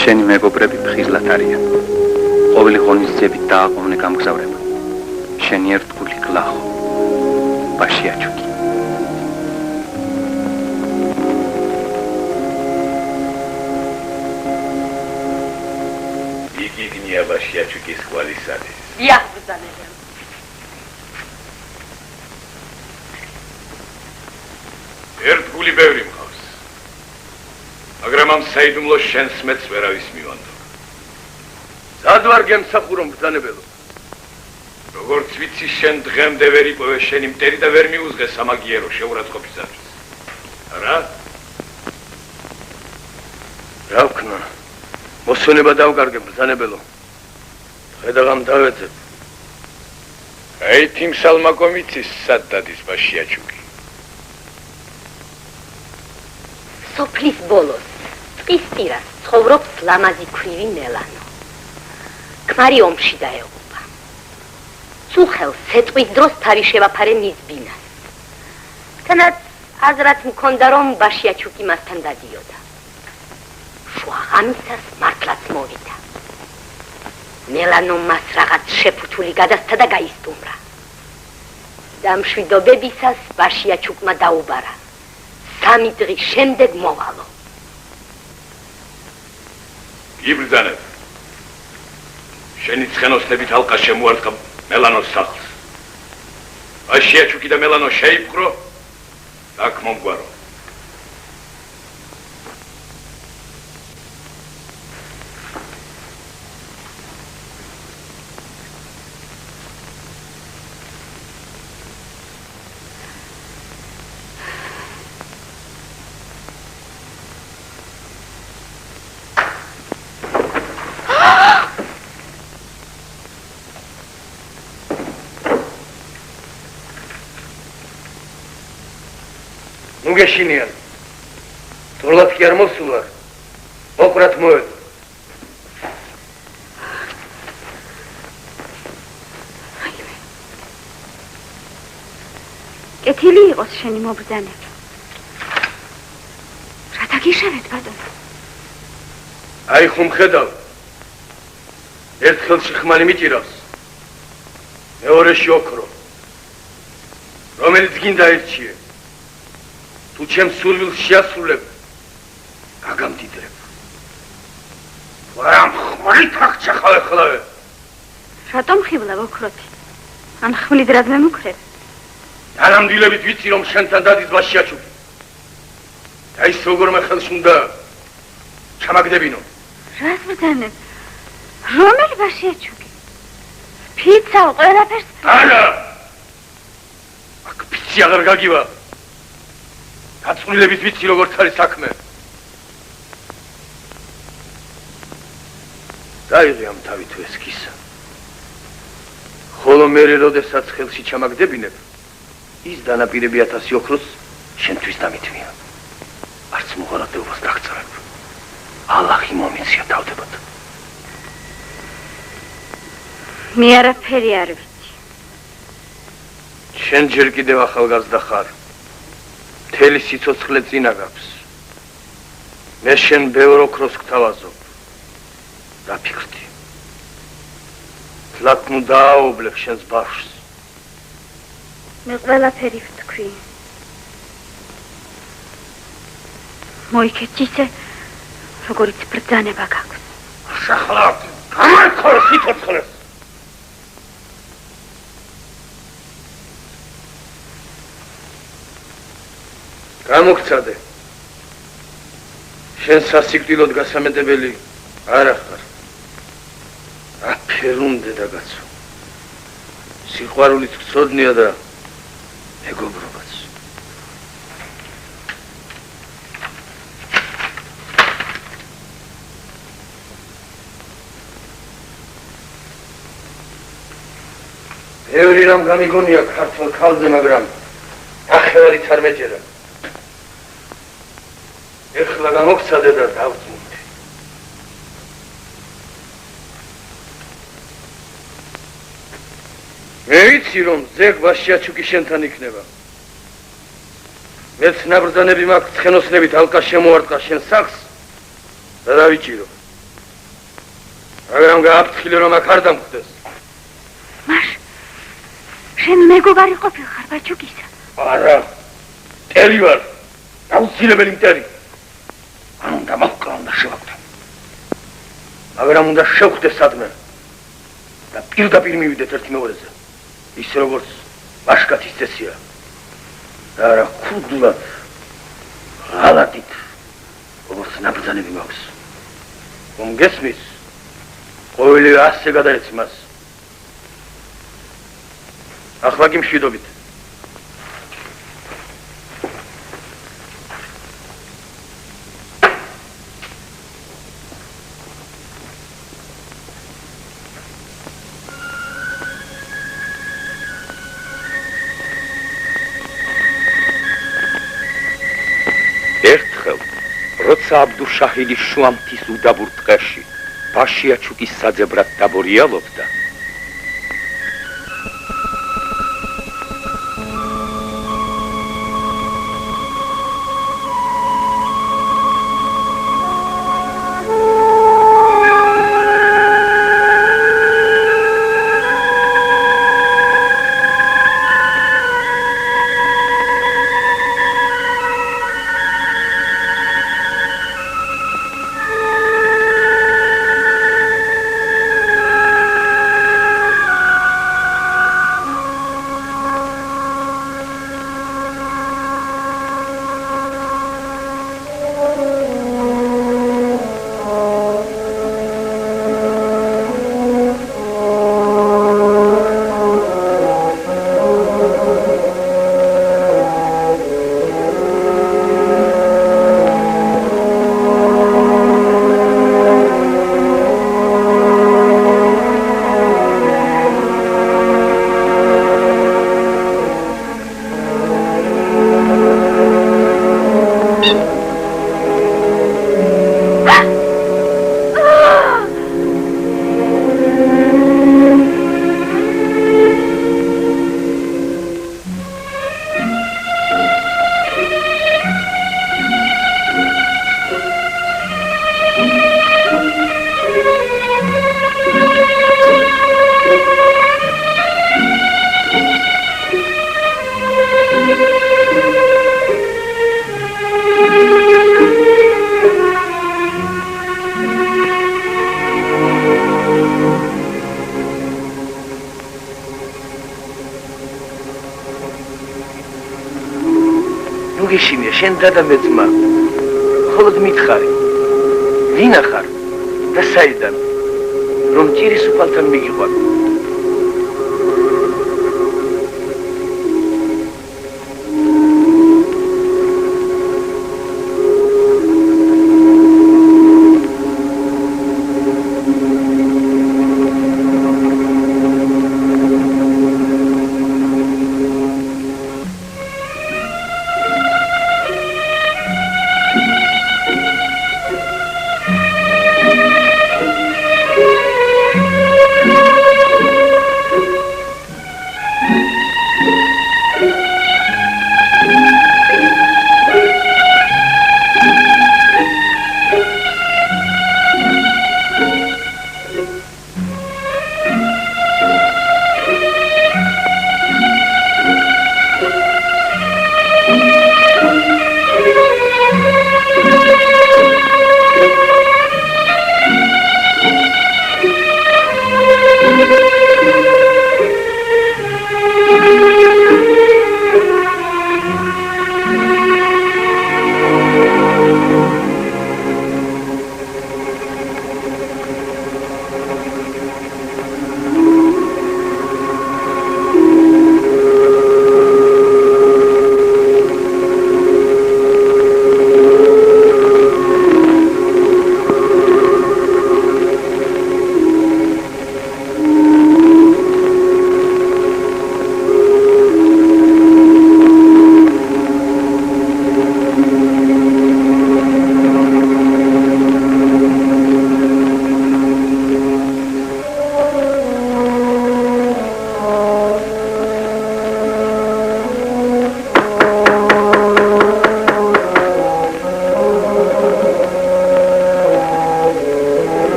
Speaker 7: შენი მეგობრები ფხიზლად არიან. ყოველი ღონისძიებით დააყოვნე გამგზავრება. შენი ერთგული გლახო. ბაშიაჩუკი.
Speaker 1: იგიგნია ბაშიაჩუკის ყვალისათვის.
Speaker 9: დიახ, ბრძანებია.
Speaker 1: ერთგული ბევრი მყავს. მაგრამ ამ საიდუმლო შენს მეც ვერავის მივანდო.
Speaker 6: სად ვარ გემსახურო მბრძანებელო?
Speaker 1: როგორც ვიცი შენ დღემდე ვერ იპოვე შენი მტერი და ვერ მიუძღე სამაგიერო შეურაცხყოფისათვის. რა?
Speaker 6: რა ვქნა? მოსვენება დავკარგე მბრძანებელო. ხედავამ დავეძებ.
Speaker 1: აი თიმსალმა კომიცის სად დადის ბაშიაჩუკი?
Speaker 13: სოფლის ბოლოს ტყის პირას ცხოვრობს ლამაზი ქვრივი ნელანო. ქმარი ომში დაეღუპა. სუხელ სეტყვის დროს თარი შევაფარე მის ბინას. თანაც აზრად მქონდა რომ ბაშიაჩუკი მასთან დადიოდა. შუაღამისას მართლაც მოვიდა. ნელანო მას რაღაც შეფუთული გადასცა და გაისტუმრა. და მშვიდობებისას ბაშიაჩუკმა დაუბარა. 3 დღის შემდეგ მოვალო.
Speaker 1: იბრძანებ. შენი ცხენოსნებით ალყა შემოარტყა მელანოს სახლს. ბაშიაჩუკი და მელანო შეიპყრო და აქ მომგვარო.
Speaker 6: გეშინიან. თორლად კი არ მოსულა. ოქრათ მოედო.
Speaker 7: კეთილი იყოს შენი მობრძანება. რათა გიშევეთ, ბატონო?
Speaker 6: აი ხომ ხედავ. ერთ ხელში ხმალი მიჭირავს. მეორეში ოქრო. რომელიც გინდა ერჩიე. თუ ჩემს სურვილს შეასრულებ, გაგამდიდრებ. ვარამ ხმალით აღჭახავ ეხლავე.
Speaker 7: რატომ ხიბლავ ოქროთი? ან ხმლით რად მემუქრებ?
Speaker 6: დანამდვილებით ვიცი, რომ შენთან დადის ბაშიაჩუკი. და ის როგორმე ხელს უნდა ჩამაგდებინო.
Speaker 7: რას ვძანებ? რომელი ბაშიაჩუკი? ფიცავ ყველაფერს?
Speaker 6: არა! აქ ფიცი აღარ გაგივა. გაწვრილებით ვიცი როგორც არის საქმე. დაიღე ამ თავი თუ ეს კისა. ხოლო მე როდესაც ხელში ჩამაგდებინებ, ის დანაპირები 1000 ოქროს შენთვის დამითმია. არც მოღალატეობას დაგწრებ. ალლაჰი მომიცია თავდებოდ.
Speaker 7: მე არაფერი არ ვიცი.
Speaker 6: შენ ჯერ კიდევ ახალგაზრდა ხარ. მთელი სიცოცხლე წინა გაქვს. მე შენ ბევრ ოქროს გთავაზობ. დაფიქრდი. თლათ ნუ დააობლებ შენს ბავშვს.
Speaker 7: მე ყველაფერი ვთქვი. მოიქეთ ისე, როგორც ბრძანება გაქვს.
Speaker 6: შახლავ, გამარხო სიცოცხლეს. გამოგცადე. შენ სასიკვდილოდ გასამედებელი არ ახარ. აფერუნდე დაგაცო. სიყვარულიც გწოდნია და მეგობრობაც. ბევრი რამ გამიგონია ქართულ ქალზე, მაგრამ ახევარიც არ მეჯერა. ეხლა გამოგცადე და დავწუნდი. მე ვიცი, რომ ზეგ ბაშიაჩუკი შენთან იქნება. მეც ნაბრძანები მაქვს ცხენოსნებით ალყა შემოარტყა შენ სახლს და დავიჭირო. მაგრამ გააფრთხილე, რომ აქ არ დამხვდეს.
Speaker 7: მაშ შენ მეგობარი ყოფილხარ ბაჩუკისა?
Speaker 6: არა, მტერი ვარ, აუცილებელი მტერი. არ უნდა მოვკლა, უნდა შევაგდო. მაგრამ უნდა შევხვდე სადმე და პირდაპირ მივიდეთ ერთმეორეზე. ის როგორც ბაშკაცის წესია. და არა ქურდულად, ღალატით, როგორც ნაბრძანები მაქვს. რომ გესმის, ყოველი ასე გადაეცი მას. ახლა კი მშვიდობით.
Speaker 8: აბდუშაჰიდი შუამთის უდაბურ ტყეში ბაშიაჩუკის საძებრად დაბორიალობდა.
Speaker 6: გიშინია შენ და მეძმა ხოლოდ მითხარი ვინ ახარ და საიდან რომ ჭირის უფალთან მიგიყვან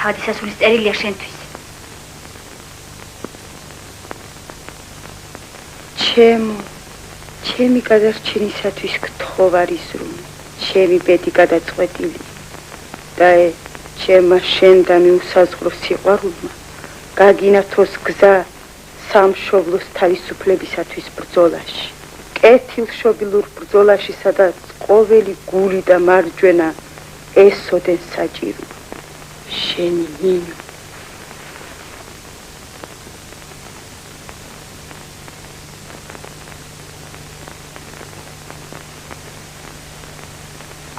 Speaker 7: თავადი სასულის წერილია შენთვის.
Speaker 3: ჩემი გადარჩენისათვის გთხოვარი ზრუნ, ჩემი ბედი გადაწყვეტილი და ჩემმა შენდან უსაზღვრო სიყვარულმა გაგინათოს გზა სამშობლოს თავისუფლებისათვის ბრძოლაში. კეთილშობილურ ბრძოლაში, სადაც ყოველი გული და მარჯვენა ესოდენ საჭირო. შენი ნინო.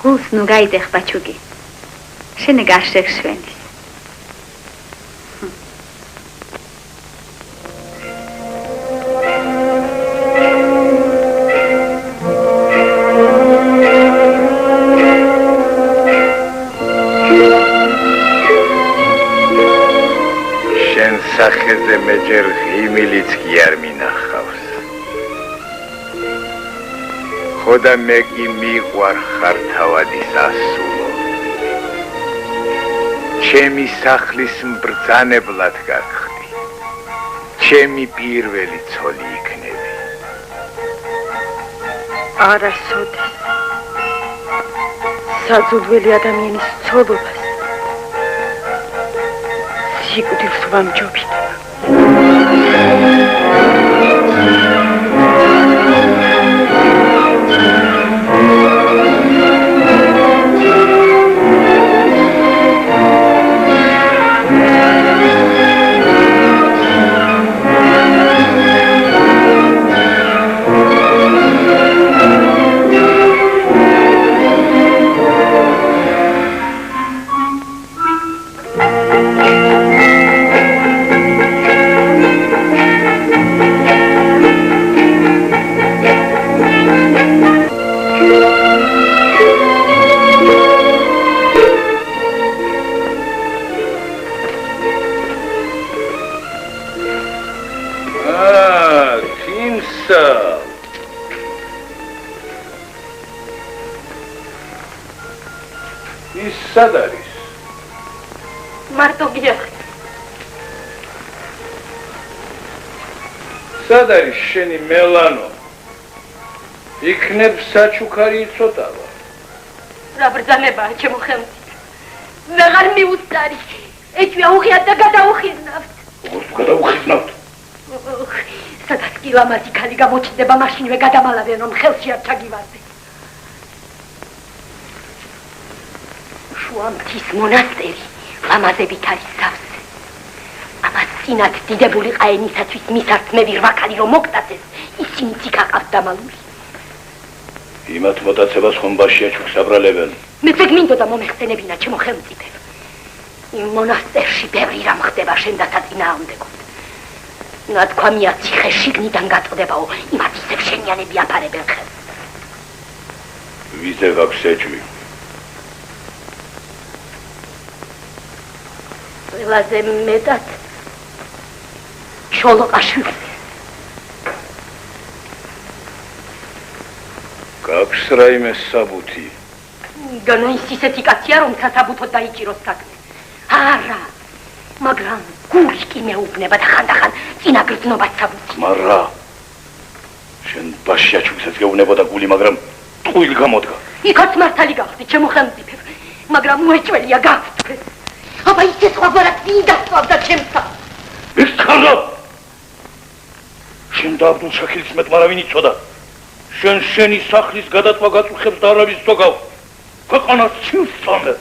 Speaker 7: გულს ნუ გაიდეხ ბაჩუკი. შენი გაშექშვენის.
Speaker 14: სახეზე მე ჯერ ღიმილიც კი არ მინახავს. ხოდა მე კი მიყვარ ხარ თავადის ასულო. ჩემი სახლის mbრძანებლად გახდი. ჩემი პირველი ცოლი იქნები.
Speaker 3: არასოდეს საძულველი ადამიანის ცოლობას სიკვდილს ვამჯობინებ.
Speaker 1: სად არის?
Speaker 9: მარტო გიახ.
Speaker 1: სად არის შენი მელანო? იქნებ საჩუქარი იცოტავა.
Speaker 9: რა ბრძანებაა ჩემო ხელმწიფე. ვეღარ მიუწარი. ეჭვია უღიათ და გადაუხიზნავთ.
Speaker 1: როგორ გადაუხიზნავთ?
Speaker 9: სადაც კი ლამაზი ქალი გამოჩნდება, მაშინვე გადამალავენ, რომ ხელში არ ჩაგივარდე. შუამთის მონასტერი ლამაზებით არის სავსე. ამას წინათ დიდებული ყაენისათვის მისართმევი რვა ქალი რომ მოგტაცეს, ისინიც იქ აყავთ დამალული.
Speaker 1: იმათ მოტაცებას ხომ ბაშია ჩუქს აბრალებენ.
Speaker 9: მეც მინდოდა მომეხსენებინა ჩემო ხელმწიფე. იმ მონასტერში ბევრი რამ ხდება შენ დასაწინააღმდეგოდ. ნათქვამია ციხე შიგნიდან გაწოდებაო, იმათ ისევ შენიანები აფარებენ ხელს.
Speaker 1: ვიზე გაქვს ეჭვი?
Speaker 9: ყველაზე მეტად ჩოლოყაშვილს.
Speaker 1: გაქვს რაიმე საბუთი?
Speaker 9: განაის ისეთი კაცია, რომ სასაბუთოდ დაიჭიროს საქმე. არა, მაგრამ გული კი მეუბნება და ხანდახან წინა გრძნობას საბუთი.
Speaker 1: მარა შენ ბაშია ჩუქსაც გეუბნებოდა გული, მაგრამ ტყუილ გამოდგა.
Speaker 9: იქაც მართალი გახდი, ჩემო ხელმწიფე, მაგრამ უეჭველია გაგწვეს. აბა ისე სხვაგვარად ვიდასწავდა ჩემსა.
Speaker 1: ეს ხარდა! შენ და აბდულ შაქილის მეტ მარავინ იცოდა. შენი სახლის გადაწვა გაწუხებს და არავის ზოგავ. ქვეყანას ცივსწამე.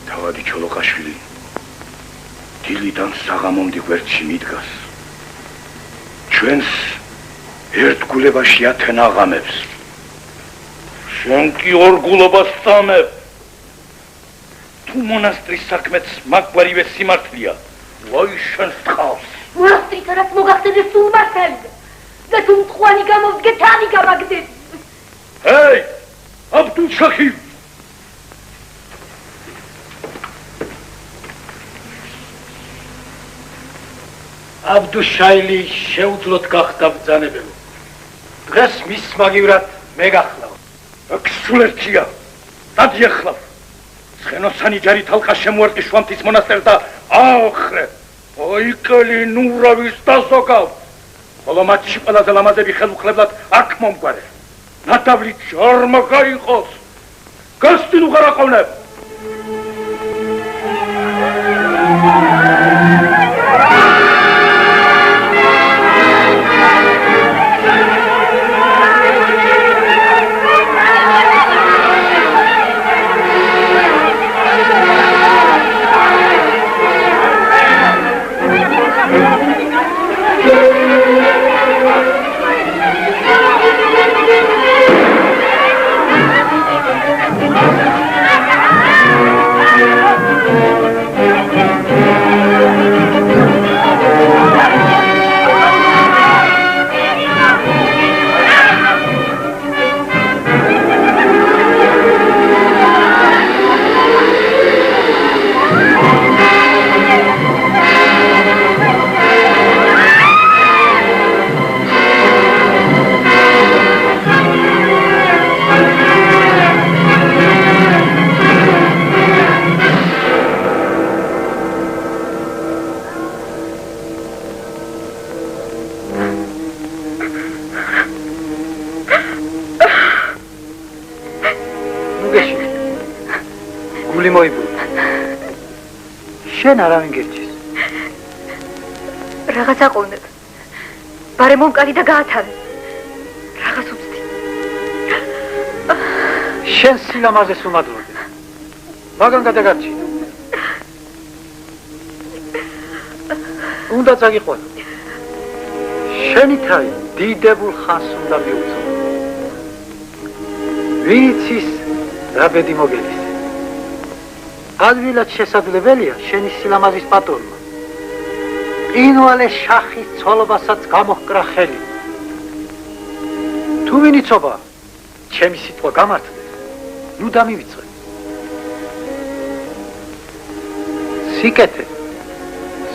Speaker 1: თავადი ჩოლოყაშვილი დილიდან საღამომდე გვერდში მიდგას. ჩვენს ერთგულებაში ათენა აღამებს. შენ კი ორგულობას სწამებ. თუ მონასტრის საქმეც მაგვარივე სიმართლეა, ვაი შენს წყალს.
Speaker 9: მონასტრის რაც მოგახსენეს სულ მართალია. და თუ მტყვანი გამოვდგე თანი გამაგდები.
Speaker 1: ჰეი, აბდულ შაქი!
Speaker 12: აბდუშაილი შეუძლოდ გახდა ბრძანებელო. დღეს მის მაგივრად მე გახლავ.
Speaker 1: აქ სულ ერთია. დადიახლავ. ცხენოსანი ჯარი თალყა შემოერტყი შვამთის მონასტერს და აოხრე. ოიკელი ნურავის დასოგავ. ხოლო მათში ყველაზე ლამაზები ხელუხლებლად აქ მომგვარე. ნადავლი ჯარმა გაიყოს. გასტინ უღარაყოვნებ.
Speaker 12: გული მოიბულა. შენ არავინ გერჩის.
Speaker 7: რაღაც აყოვნებ. ბარე მომკალი და გაათავე. რაღაც უცდი.
Speaker 12: შენ სილამაზეს უმადლოდე. მაგან გადაგარჩი. უნდა წაგიყვანო. შენი თავი დიდებულ ხანს უნდა მიუწო. ვინც ის რა ბედი მოგელის. ადვილად შესაძლებელია შენი სილამაზის პატრონმა. ყინვალე შახის ცოლობასაც გამოჰკრა ხელი. თუ ვინიცობა ჩემი სიტყვა გამართლდეს, ნუ დამივიწყე. სიკეთე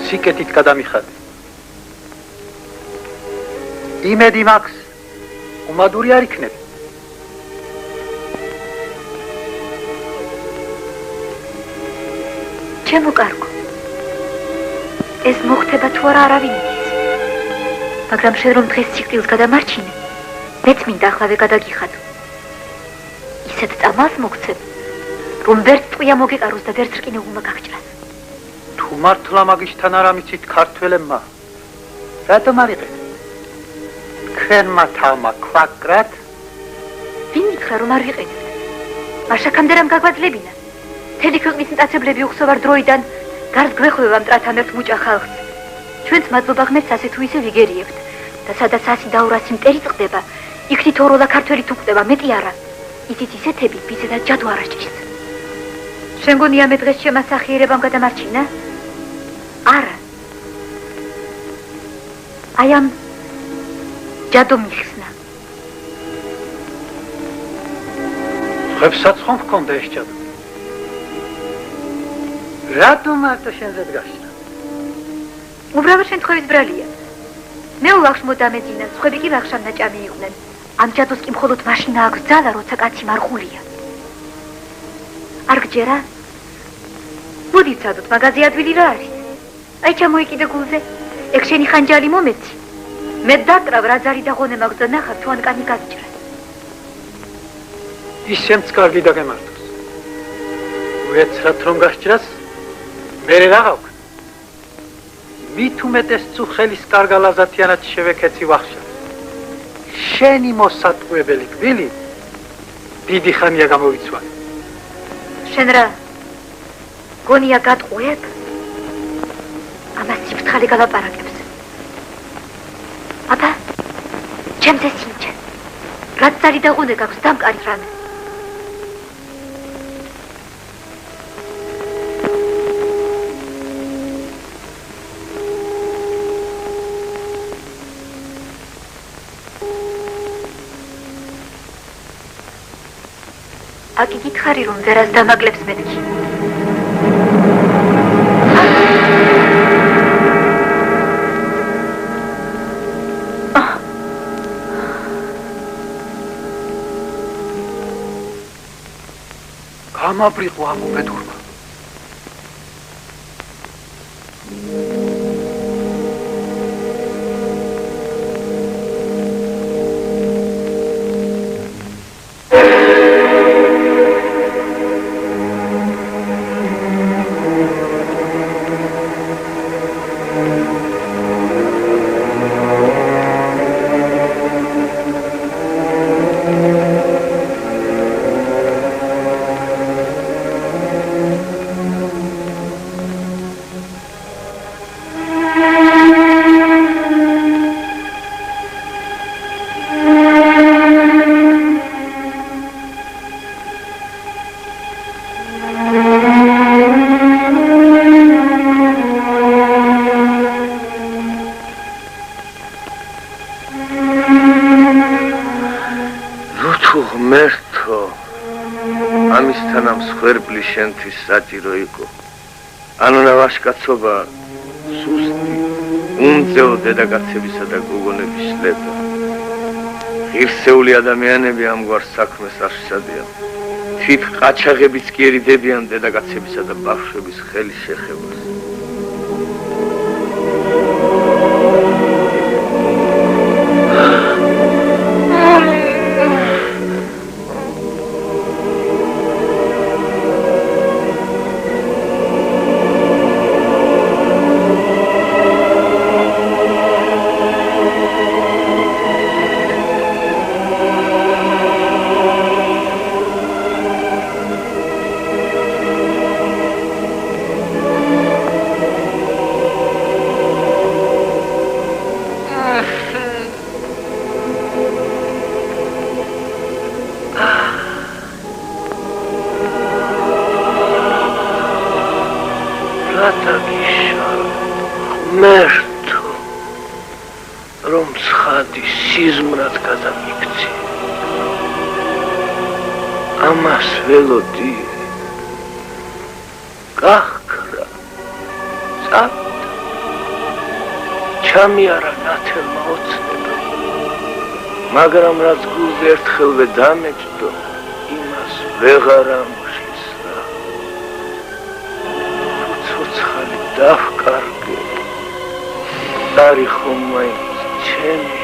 Speaker 12: სიკეთით გადამიხადე. იმედი მაქვს უმადური არ იქნები.
Speaker 7: ჩემო კარგო, ეს მოხდება თუ არა არავინ იცის. მაგრამ შენ რომ დღეს სიკვდილს გადამარჩინე, მეც მინდა ახლავე გადაგიხადო. ისეთ წამალს მოგცემ, რომ ვერც ტყვია მოგეყაროს და ვერც რკინეულმა გაგჭრას.
Speaker 12: თუ მართლა მაგისთან არ ამიცით ქართველებმა, რატომ არ იყეთ? ქვენმა თავმა ქვაკრათ?
Speaker 7: ვინ ითხრა რომ არ ვიყენებთ? მაშაკამდე რამ გაგვაძლებინა? მთელი ქვეყნის მტაცებლები უხსოვარ დროიდან გარს გვეხვევა მტრათან ერთ მუჭა ხალხს. ჩვენც მადლობა ღმერთს ასე თუ ისე ვიგერიებთ და სადაც 100 და 200 მტერი წდება, იქ თითოეულა ქართველი თუ ყდება, მეტი არა. იცით ისეთები ბიძედაც ჯადო არ აჭრის. შენ გონია მე დღეს ჩემ ასახიერებამ გადამარჩინა? არა. აი ამ ჯადო მიხსნა.
Speaker 12: ხებსაც ხომ გქონდა ეს ჯადო? რატომ მარტო შენზე დგაშნა?
Speaker 7: უბრალოდ შემთხვევის ბრალია. მე ულახშ მოდამეძინა, სხვები კი ვახშან ნაჭამი იყვნენ. ამ ჯადოს კი მხოლოდ მაშინ აქვს ძალა, როცა კაცი მარხულია. არ გჯერა? მოდი ვცადოთ, მაღაზი ადვილი რა არის? აი ჩამოიკიდე გულზე. ეგ შენი ხანჯალი მომეცი. მე დაკრავ რა ზარი და ღონე მაქვს და ნახავ თუ ანკანი გაგჭრა.
Speaker 12: ისემც კარგი დაგემართოს. უეცრად რომ გასჭრას, მერე რა გავქ? მით უმეტეს თუ ხელის კარგალაზათიანად შევეკეცი ვახშა. შენი მოსატყუებელი კბილი დიდი ხანია გამოვიცვალე.
Speaker 7: შენ რა გონია გატყუებ? ამას სიფრთხილე გალაპარაკებს. აბა, ჩემზე სინჯე. რაც ზარი და ღონე გაქვს დამკარი რამე. აკი გითხარი რომ ვერას დამაკლებს მეთქი.
Speaker 12: გამაბრიყო ამ უბედურმა.
Speaker 14: შენთვის საჭირო იყო. ანონა ვაშკაცობა სუსტი, უმძეო დედაკაცებისა და გოგონების ლედა. ღირსეული ადამიანები ამგვარ საქმეს არ შესადიან. თვით ყაჩაღებიც კი ერიდებიან დედაკაცებისა და ბავშვების ხელის შეხებას.
Speaker 2: ღმერთო, რომ ცხადი სიზმრად გადამიქცი. ამას ველოდი გახკრა წავიდა ჩამიარა ნათელმა ოცნება, მაგრამ რაც გულზე ერთხელვე დამეჯდო, იმას ვეღარ ამუშლისრა. ცოცხალი დავკარგე, დარი ხომ მაინც ჩემია.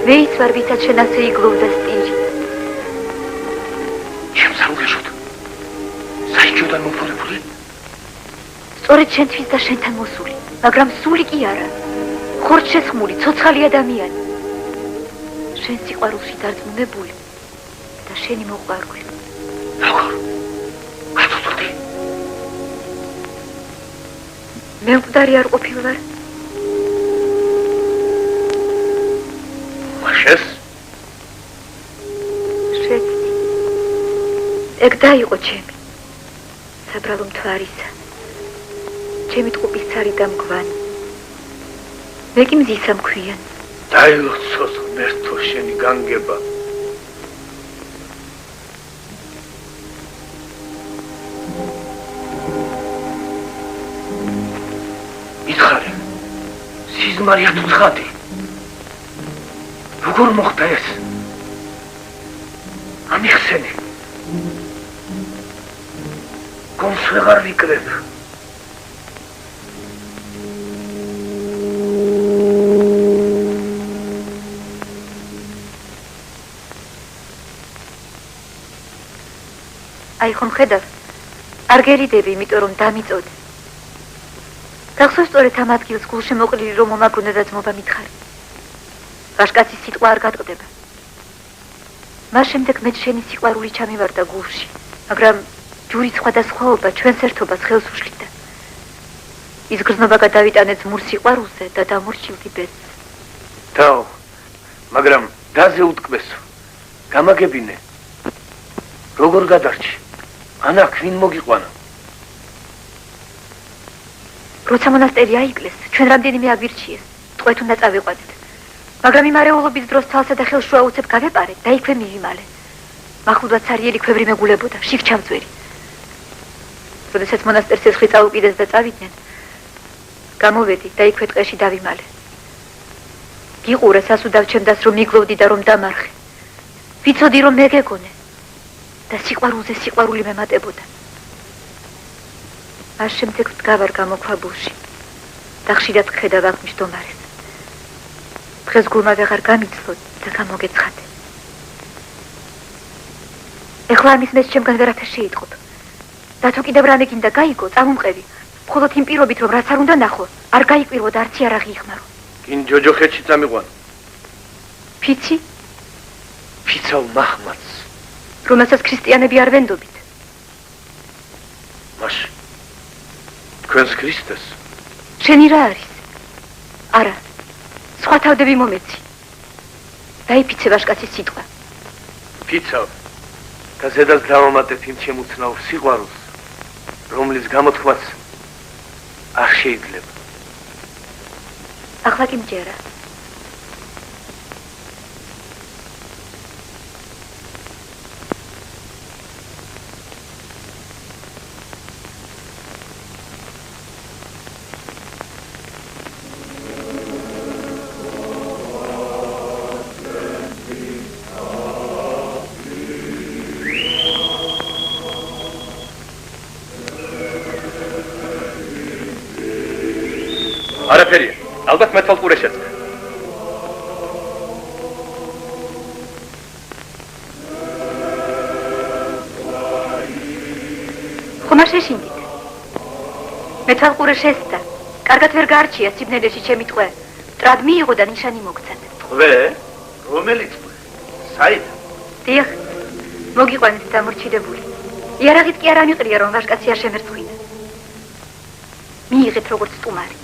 Speaker 7: ვეიცვარბიცად შენასე იგლოვდა სტირი.
Speaker 2: ჩემს არ უგეშოთ. საიქიოდან მოფურებული?
Speaker 7: სწორედ შენთვის და შენთან მოსული, მაგრამ სული კი არა. ხორცშესხმული, ცოცხალი ადამიანი. შენ სიყვარულში დარწმუნებული და შენი მოყვარული.
Speaker 2: როგორ? გაწუწდი.
Speaker 7: მე მკვდარი არ ყოფილვარ.
Speaker 2: შეს?
Speaker 7: შეცდი. ეგ დაიყო ჩემი. საბრალო მთვარისა. ჩემი ტყუპის ცარი და მგვანი. მე კი მზისა მქვიან.
Speaker 2: დაილოცოს ღმერთო შენი განგება. მითხარი, სიზმარია თუ ცხადი? როგორ მოხდა ეს? ამიხსენი. გონს ვეღარ ვიკრებ.
Speaker 7: აი ხომ ხედავ? არ გერიდები, იმიტომ რომ დამიწოდე. გახსოვს სწორედ ამ ადგილს გულში მოყრილი რომ მომაგრუნდა და ძმობა მითხარი. ვაშკაცის სიტყვა არ გატყდება. მას შემდეგ მე შენი სიყვარული ჩამივარდა გულში, მაგრამ ჯურის სხვადასხვაობა ჩვენს ერთობას ხელს უშლიდა. ის გრძნობა გადავიტანე ძმურ სიყვარულზე და დამორჩილდი ბედს.
Speaker 2: თაო, მაგრამ დაზე უტკბესო. გამაგებინე. როგორ გადარჩი? ანა ქვინ მოგიყვანა?
Speaker 7: როცა მონასტერი აიკლეს, ჩვენ რამდენიმე აგვირჩიეს, ტყვეთ უნდა წავიყვანეთ. მაგრამ იმარეულობის დროს თალსა და ხელშუა უცებ გავეპარეთ და იქვე მივიმალე. მახვილად ცარიელი ქვევრი მეგულებოდა, შიგ ჩამწვერი. როდესაც მონასტერს ცეცხლი წაუკიდეს და წავიდნენ, გამოვედი და იქვე ტყეში დავიმალე. გიყურე სასუდავ ჩემდას რომ მიგლოვდი და რომ დამარხე. ვიცოდი რომ მე გეგონე და სიყვარულზე სიყვარული მემატებოდა. მას შემდეგ ვდგავარ გამოქვაბულში და ხშირად ვხედავ აღნიშნ დომარეს. დღეს გულმა ვეღარ გამიცლოთ და გამოგეცხადე. ეხლა ამის მეც ჩემგან ვერაფერ შეიტყობ. და თუ კიდევ რამე გინდა გაიგო, წამომყევი. მხოლოდ იმ პირობით, რომ რაც არ უნდა ნახო, არ გაიკვირვო და არც იარაღი იხმარო.
Speaker 6: კინ ჯოჯოხეთში წამიყვანო.
Speaker 7: ფიცი?
Speaker 6: ფიცავ მაჰმადს.
Speaker 7: რომელსაც ქრისტიანები არ ვენდობით.
Speaker 6: მაშინ თქვენს ქრისტეს?
Speaker 7: შენი რა არის? არა. სხვა თავდები მომეცი. დაიფიცე ვაშკაცის სიტყვა.
Speaker 6: ფიცავ და ზედაც დავამატეთ იმ შემუცნაურ სიყვარულს, რომლის გამოთქმაც არ შეიძლება.
Speaker 7: ახლა კი მჯერა.
Speaker 4: არაფერია. ალბათ მეთვალყურე შეწყდა.
Speaker 7: ხომ არ შეშინდით? მეთვალყურე შესწდა. კარგად ვერ გაარჩია სიბნელეში ჩემი ტყვე. მტრად მიიღო და ნიშანი მოგცათ.
Speaker 6: ტყვე? რომელიც ტყვე? საით?
Speaker 7: დიახ. მოგიყვანეთ დამორჩილებული. იარაღით კი არ ამიყრია, რომ ვაშკაცი არ შემერცხვინა. მიიღეთ როგორც სტუმარი.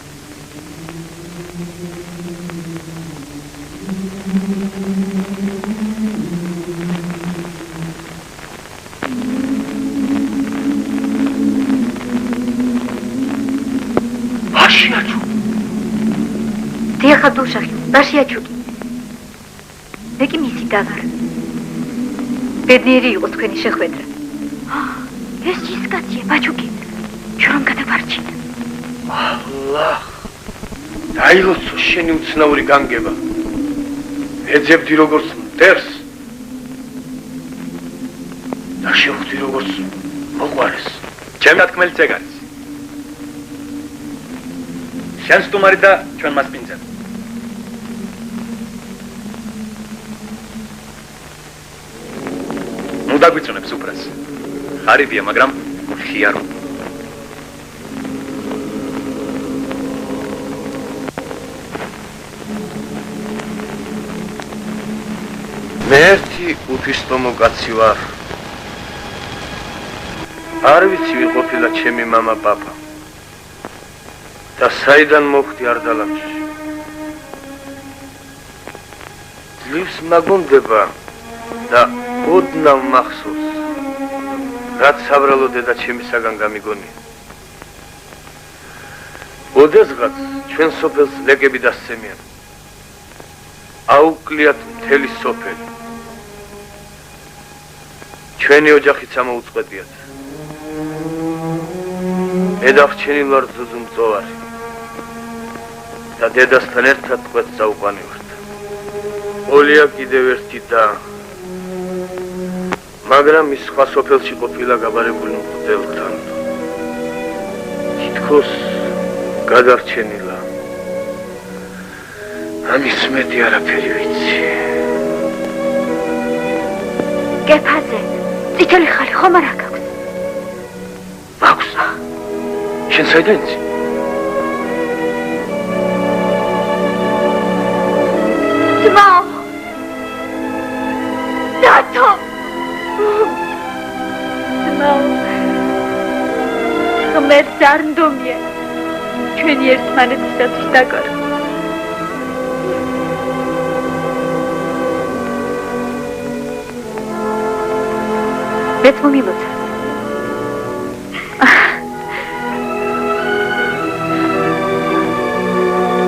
Speaker 6: ბაშიაჩუ.
Speaker 7: დიახ, აბდულშაჰი, ბაშიაჩუ. მე კი მისი და ვარ. ბედნიერი იყო თქვენი შეხვედრა. ეს ისკაცია, ბაჩუკი. ჩვენ რომ გადავარჩით.
Speaker 6: ალლაჰ. დაილოცო შენი უცნაური განგება. ეძებდი როგორც მტერს. და შევხვდი როგორც მოყვარეს.
Speaker 4: ჩემი თქმელიც ეგ არის. შენ სტუმარი და ჩვენ მასპინძენ. ნუ დაგვიწუნებს უბრალს. ხარიბია, მაგრამ ხიარო.
Speaker 6: მე ერთი უთვისტომო კაცი ვარ. არ ვიცი ვიყოფილა ჩემი მამა პაპა. და საიდან მოხდი არდალანში. ძლივს მაგონდება და ოდნავ მახსოვს, რაც საბრალო დედა ჩემისაგან გამიგონია. ოდესღაც ჩვენ სოფელს ლეკები დასცემიან. აუკვლიათ მთელი სოფელი. ჩვენი ოჯახიც ამოუწყვეტიათ. მე დახჩენილ ვარ ზუზუმწოვარი და დედასთან ერთად ყვეთ წაუყვანივართ. ოლია კიდევ ერთი და მაგრამ ის სხვა სოფელში ყოფილა გაბარებული მღვდელთან. თითქოს გადარჩენილა. ამის მეტი არაფერი ვიცი.
Speaker 7: გეფაზე, წითელი ხალი ხომ არ აქვს?
Speaker 6: აქვს. შენ საიდან იცი?
Speaker 7: ძმაო! დათო! ძმაო! ღმერთს არ ნდომია ჩვენი ერთმანეთისათვის დაკარგვა. მეც მომილოცა.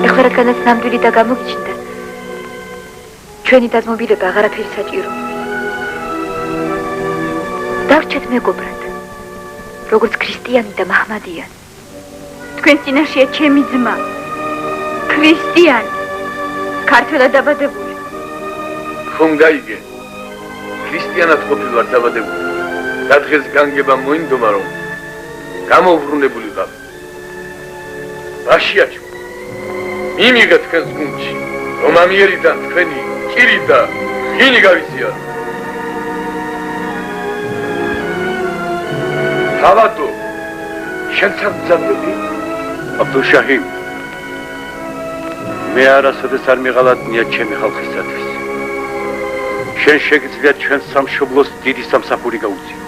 Speaker 7: ეხლა რადგანაც ნამდვილი და გამოგიჩნდა, ჩვენი დაზმობილება აღარაფერი საჭირო. დარჩეთ მეგობრად, როგორც ქრისტიანი და მაჰმადიანი. თქვენ წინაშეა ჩემი ძმა, ქრისტიანი, ქართველად დაბადებული.
Speaker 6: ხომ გაიგე? ქრისტიანად ყოფილვარ დაბადებული. და დღეს განგება მოინდომა, რომ გამოვბრუნებულიყავ. ბაშიაჩუ, მიმიგე თქვენს გუნდში, რომ ამიერიდან თქვენი კირი და ხინი გავიზიარო. თავადო შენ სამძაბები
Speaker 8: აბდუშაჰი მე არასოდეს არ მიღალატნია ჩემი ხალხისათვის. შენ შეგიძლია ჩვენ სამშობლოს დიდი სამსახური გაუწიო.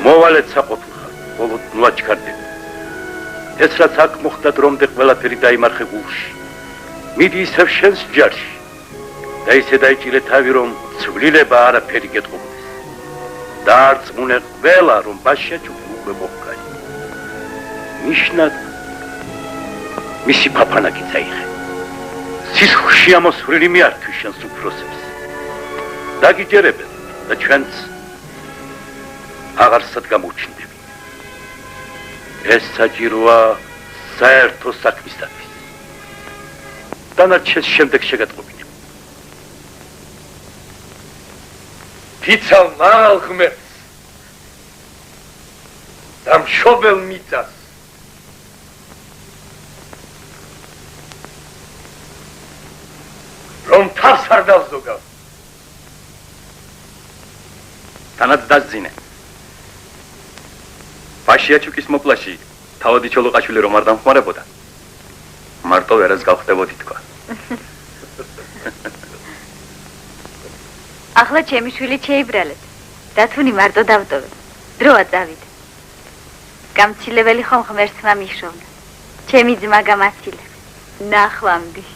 Speaker 8: მოვალეთ საყოფილხარ, ბოლოდ ნუაჩქარდები. ეს რაც აქ მოხდა დრომდე ყველაფერი დაიმარხე გულში. მიდი ისევ შენს ჯარში და ისე დაიჭირე თავი, რომ ცვლილება არაფერი გეტყობდეს. დაარწმუნე ყველა, რომ ბაშიაჩუკი უკვე მოჰკარი. ნიშნად მისი ფაფანაკი წაიღე. სისხლში ამოსვლილი მიართვი შენს უფროსებს. დაგიჯერებენ და ჩვენც აღარსად გამოუჩნდები. ეს საჭიროა საერთო საქმისათვის. დანარჩენს შემდეგ შეგატყობინებ.
Speaker 6: ფიცალ მაღალ ღმერთს და მშობელ მიწას რომ თავს არ დავზოგავ.
Speaker 4: თანაც დაძინე. ბაშიაჩუკის მოპლაში თავადი ჩოლოყაშვილი რომ არ დამხმარებოდა, მარტო ვერას გავხდებოდი თქვა.
Speaker 7: ახლა ჩემი შვილი შეიბრალეთ. დათუნი მარტო დავტოვე. დროა წავიდა. გამცილებელი ხომ ღმერთმა მიშოვნა. ჩემი ძმა გამაცილე. ნახვამდის.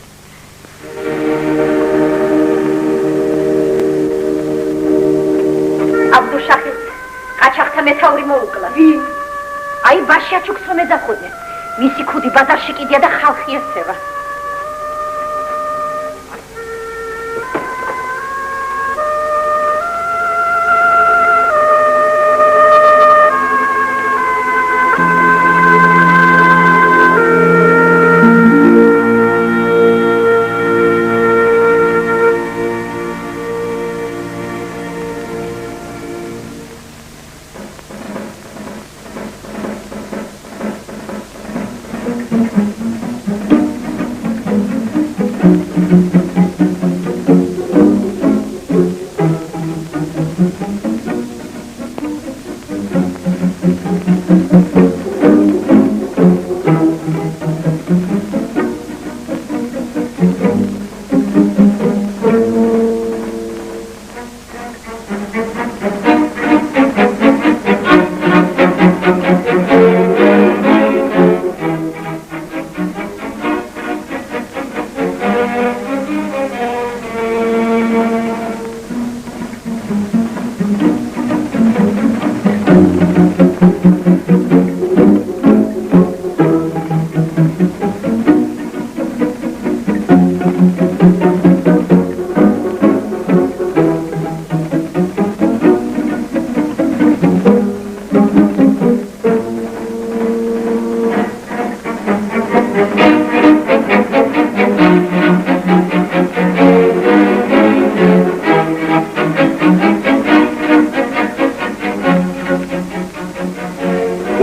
Speaker 9: აბდუშაჰი ყაჩაღთა მეთაური მოუკლა. ვინ? აი ბაშიაჩუკს რომ ეძახოდნენ. მისი ქუდი ბაზარში კიდია და ხალხი ესწევა.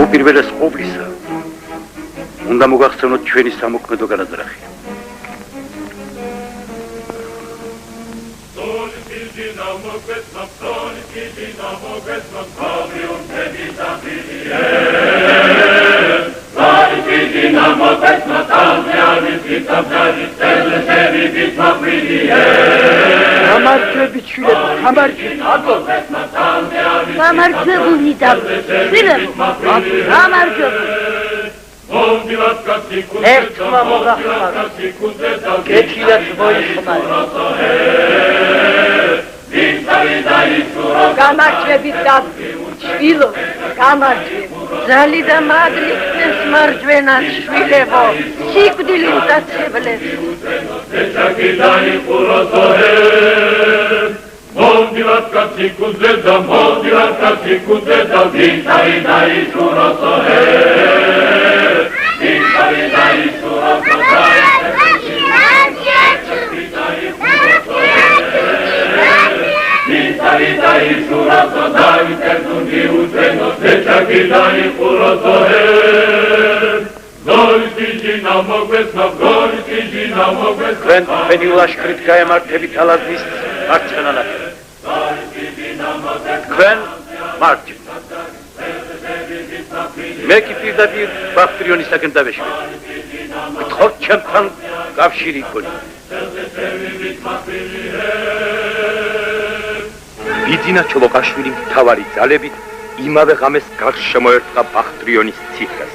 Speaker 8: უპირველეს ყოვლისა უნდა მოგახსენოთ ჩვენი სამოქმედო განაძრახი.
Speaker 12: გამარჯვები ჩვილები, გამარჯვები.
Speaker 9: გამარჯვებული და გამარჯვებული.
Speaker 12: ერთმა მოგახმარო, გეთილად მოიხმარო.
Speaker 9: გამარჯვები და ჩვილო, გამარჯვები.
Speaker 3: ზალი და მადლი ხდეს მარჯვენა შვილებო, სიკვდილით დაცევლეს.
Speaker 1: მოვდილად კაცი კუძე და მოვდილად კაცი კუძე და ვინცარი დაიშუროსო ვინცარი დაიშუროსო ვინცარი დაიშუროსო დავითერდუნი უძენო თეჩაკი დაიხუროსო
Speaker 11: თქვენ თქვენი ლაშქრით გაემართებით ალაზნის მარცხენა ნაპირას. თქვენ მარჯვნივ. მე კი პირდაპირ ბაქტრიონისაკენ დავეშვი. გთხოვთ ჩემთან კავშირი გქონია.
Speaker 6: ბიძინა ჩოლოყაშვილი მთავარი ძალებით იმავე ღამეს გარშემოერტყა ბაქტრიონის ციხეს.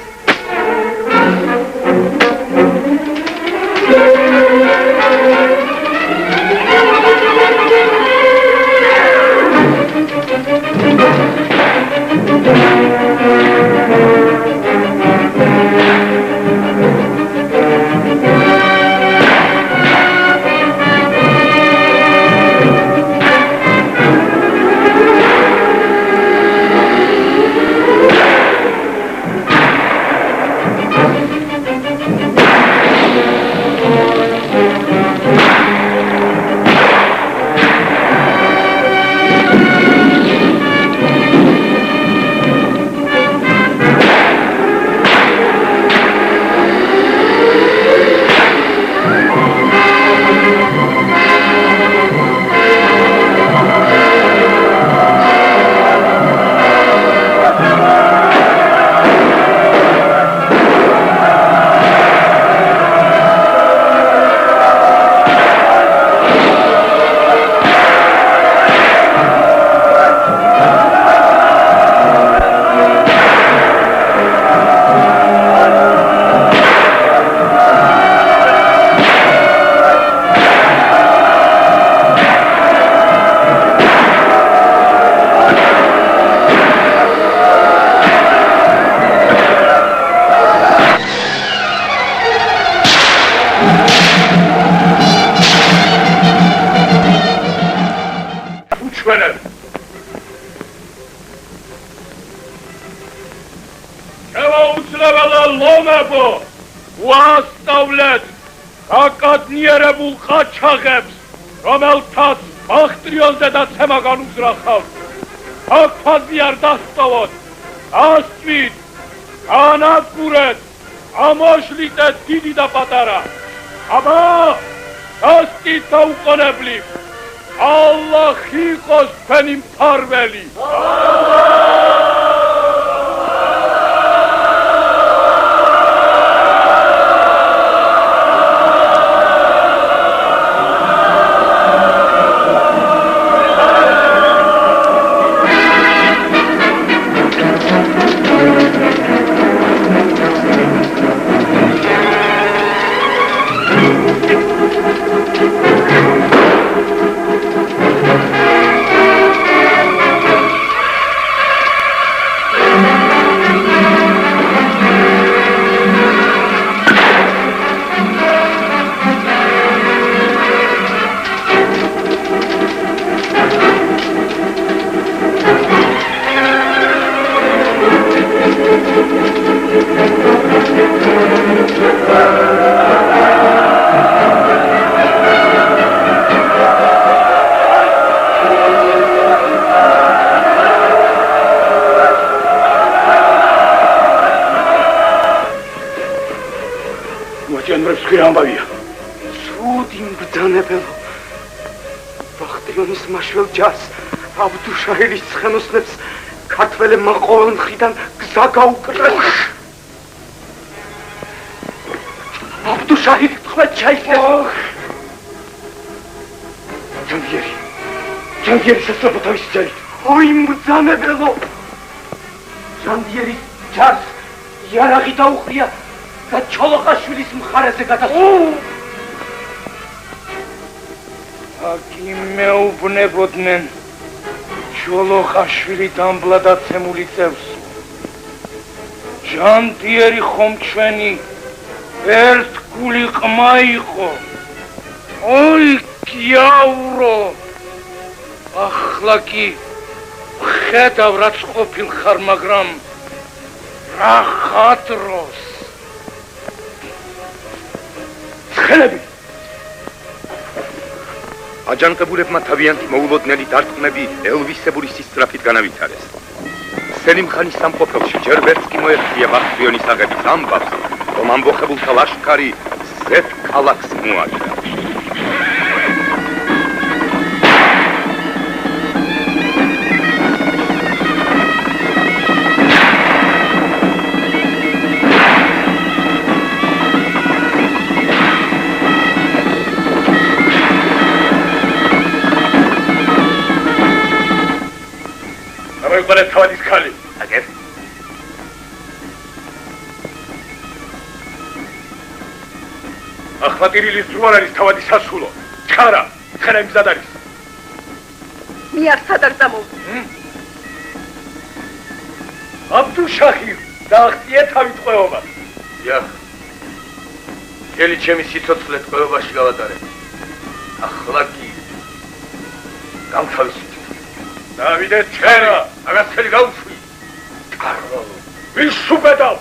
Speaker 1: ვასწავლეთ აკადნიერებულ ყაჩაღებს, რომელთაც ბაქტრიონზე დაცემა განუზრახავთ. აქ არ დასწავლოთ, ასწვით, განადგურეთ, ამოშლიტეთ დიდი და პატარა. აბა, დასტით დაუყონებლივ, ალლაჰ იყოს თქვენი მფარველი.
Speaker 6: ამბავია. სუდი მბრძანებელო. ბაქტრიონის მაშველ ჯარს აბდუშაჰილის ცხენოსნებს ქართველებმა ყოველ მხრიდან გზა გაუკრეს. აბდუშაჰილი თქვენ ჩაიქნეს. ჯანგიერი სასწრაფო თავისი ძალით. ოი მბრძანებელო. ჯანგიერის ჯარს იარაღი დაუხრია. და ჩოლოყაშვილის მხარეზე გადასულა.
Speaker 1: აკი მეუბნებოდნენ ჩოლოყაშვილი დამბლა დაცემული წევს. ჯანდიერი ხომ ჩვენი ერთგული ყმა იყო. ოი გიაურო. ახლა კი ხედავ რაც ყოფილ ხარ, მაგრამ რა ხადროს. ხელები აჯანყებულებმა თავიანთი მოულოდნელი დარტყმები ელვისებური სისწრაფით განავითარეს. სელიმ ხანის სამყოფელში ჯერ ვერც კი მოერგია ბაქტრიონის აღების ამბავს,
Speaker 14: რომ ამბოხებულთა ლაშქარი ზეთ ქალაქს მოაჭრა.
Speaker 1: მოიყვანეთ თავადის ქალი.
Speaker 2: აგერ.
Speaker 1: ახმატირილის დრო არ არის თავადის სასულო. ჩქარა, ცხენა მზად არის.
Speaker 3: მე არ სად არ წამოვიდე.
Speaker 1: აბდუშაჰი, დაახტია თავის ტყვეობას.
Speaker 6: დიახ. მთელი ჩემი სიცოცხლე ტყვეობაში გავატარებ. ახლა კი გამთავისუფლე.
Speaker 1: დავიდე ჩქარა,
Speaker 6: აგასელი გაუშვი.
Speaker 1: კარლო, ვის შუბედავ?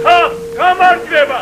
Speaker 1: თა გამარჯვება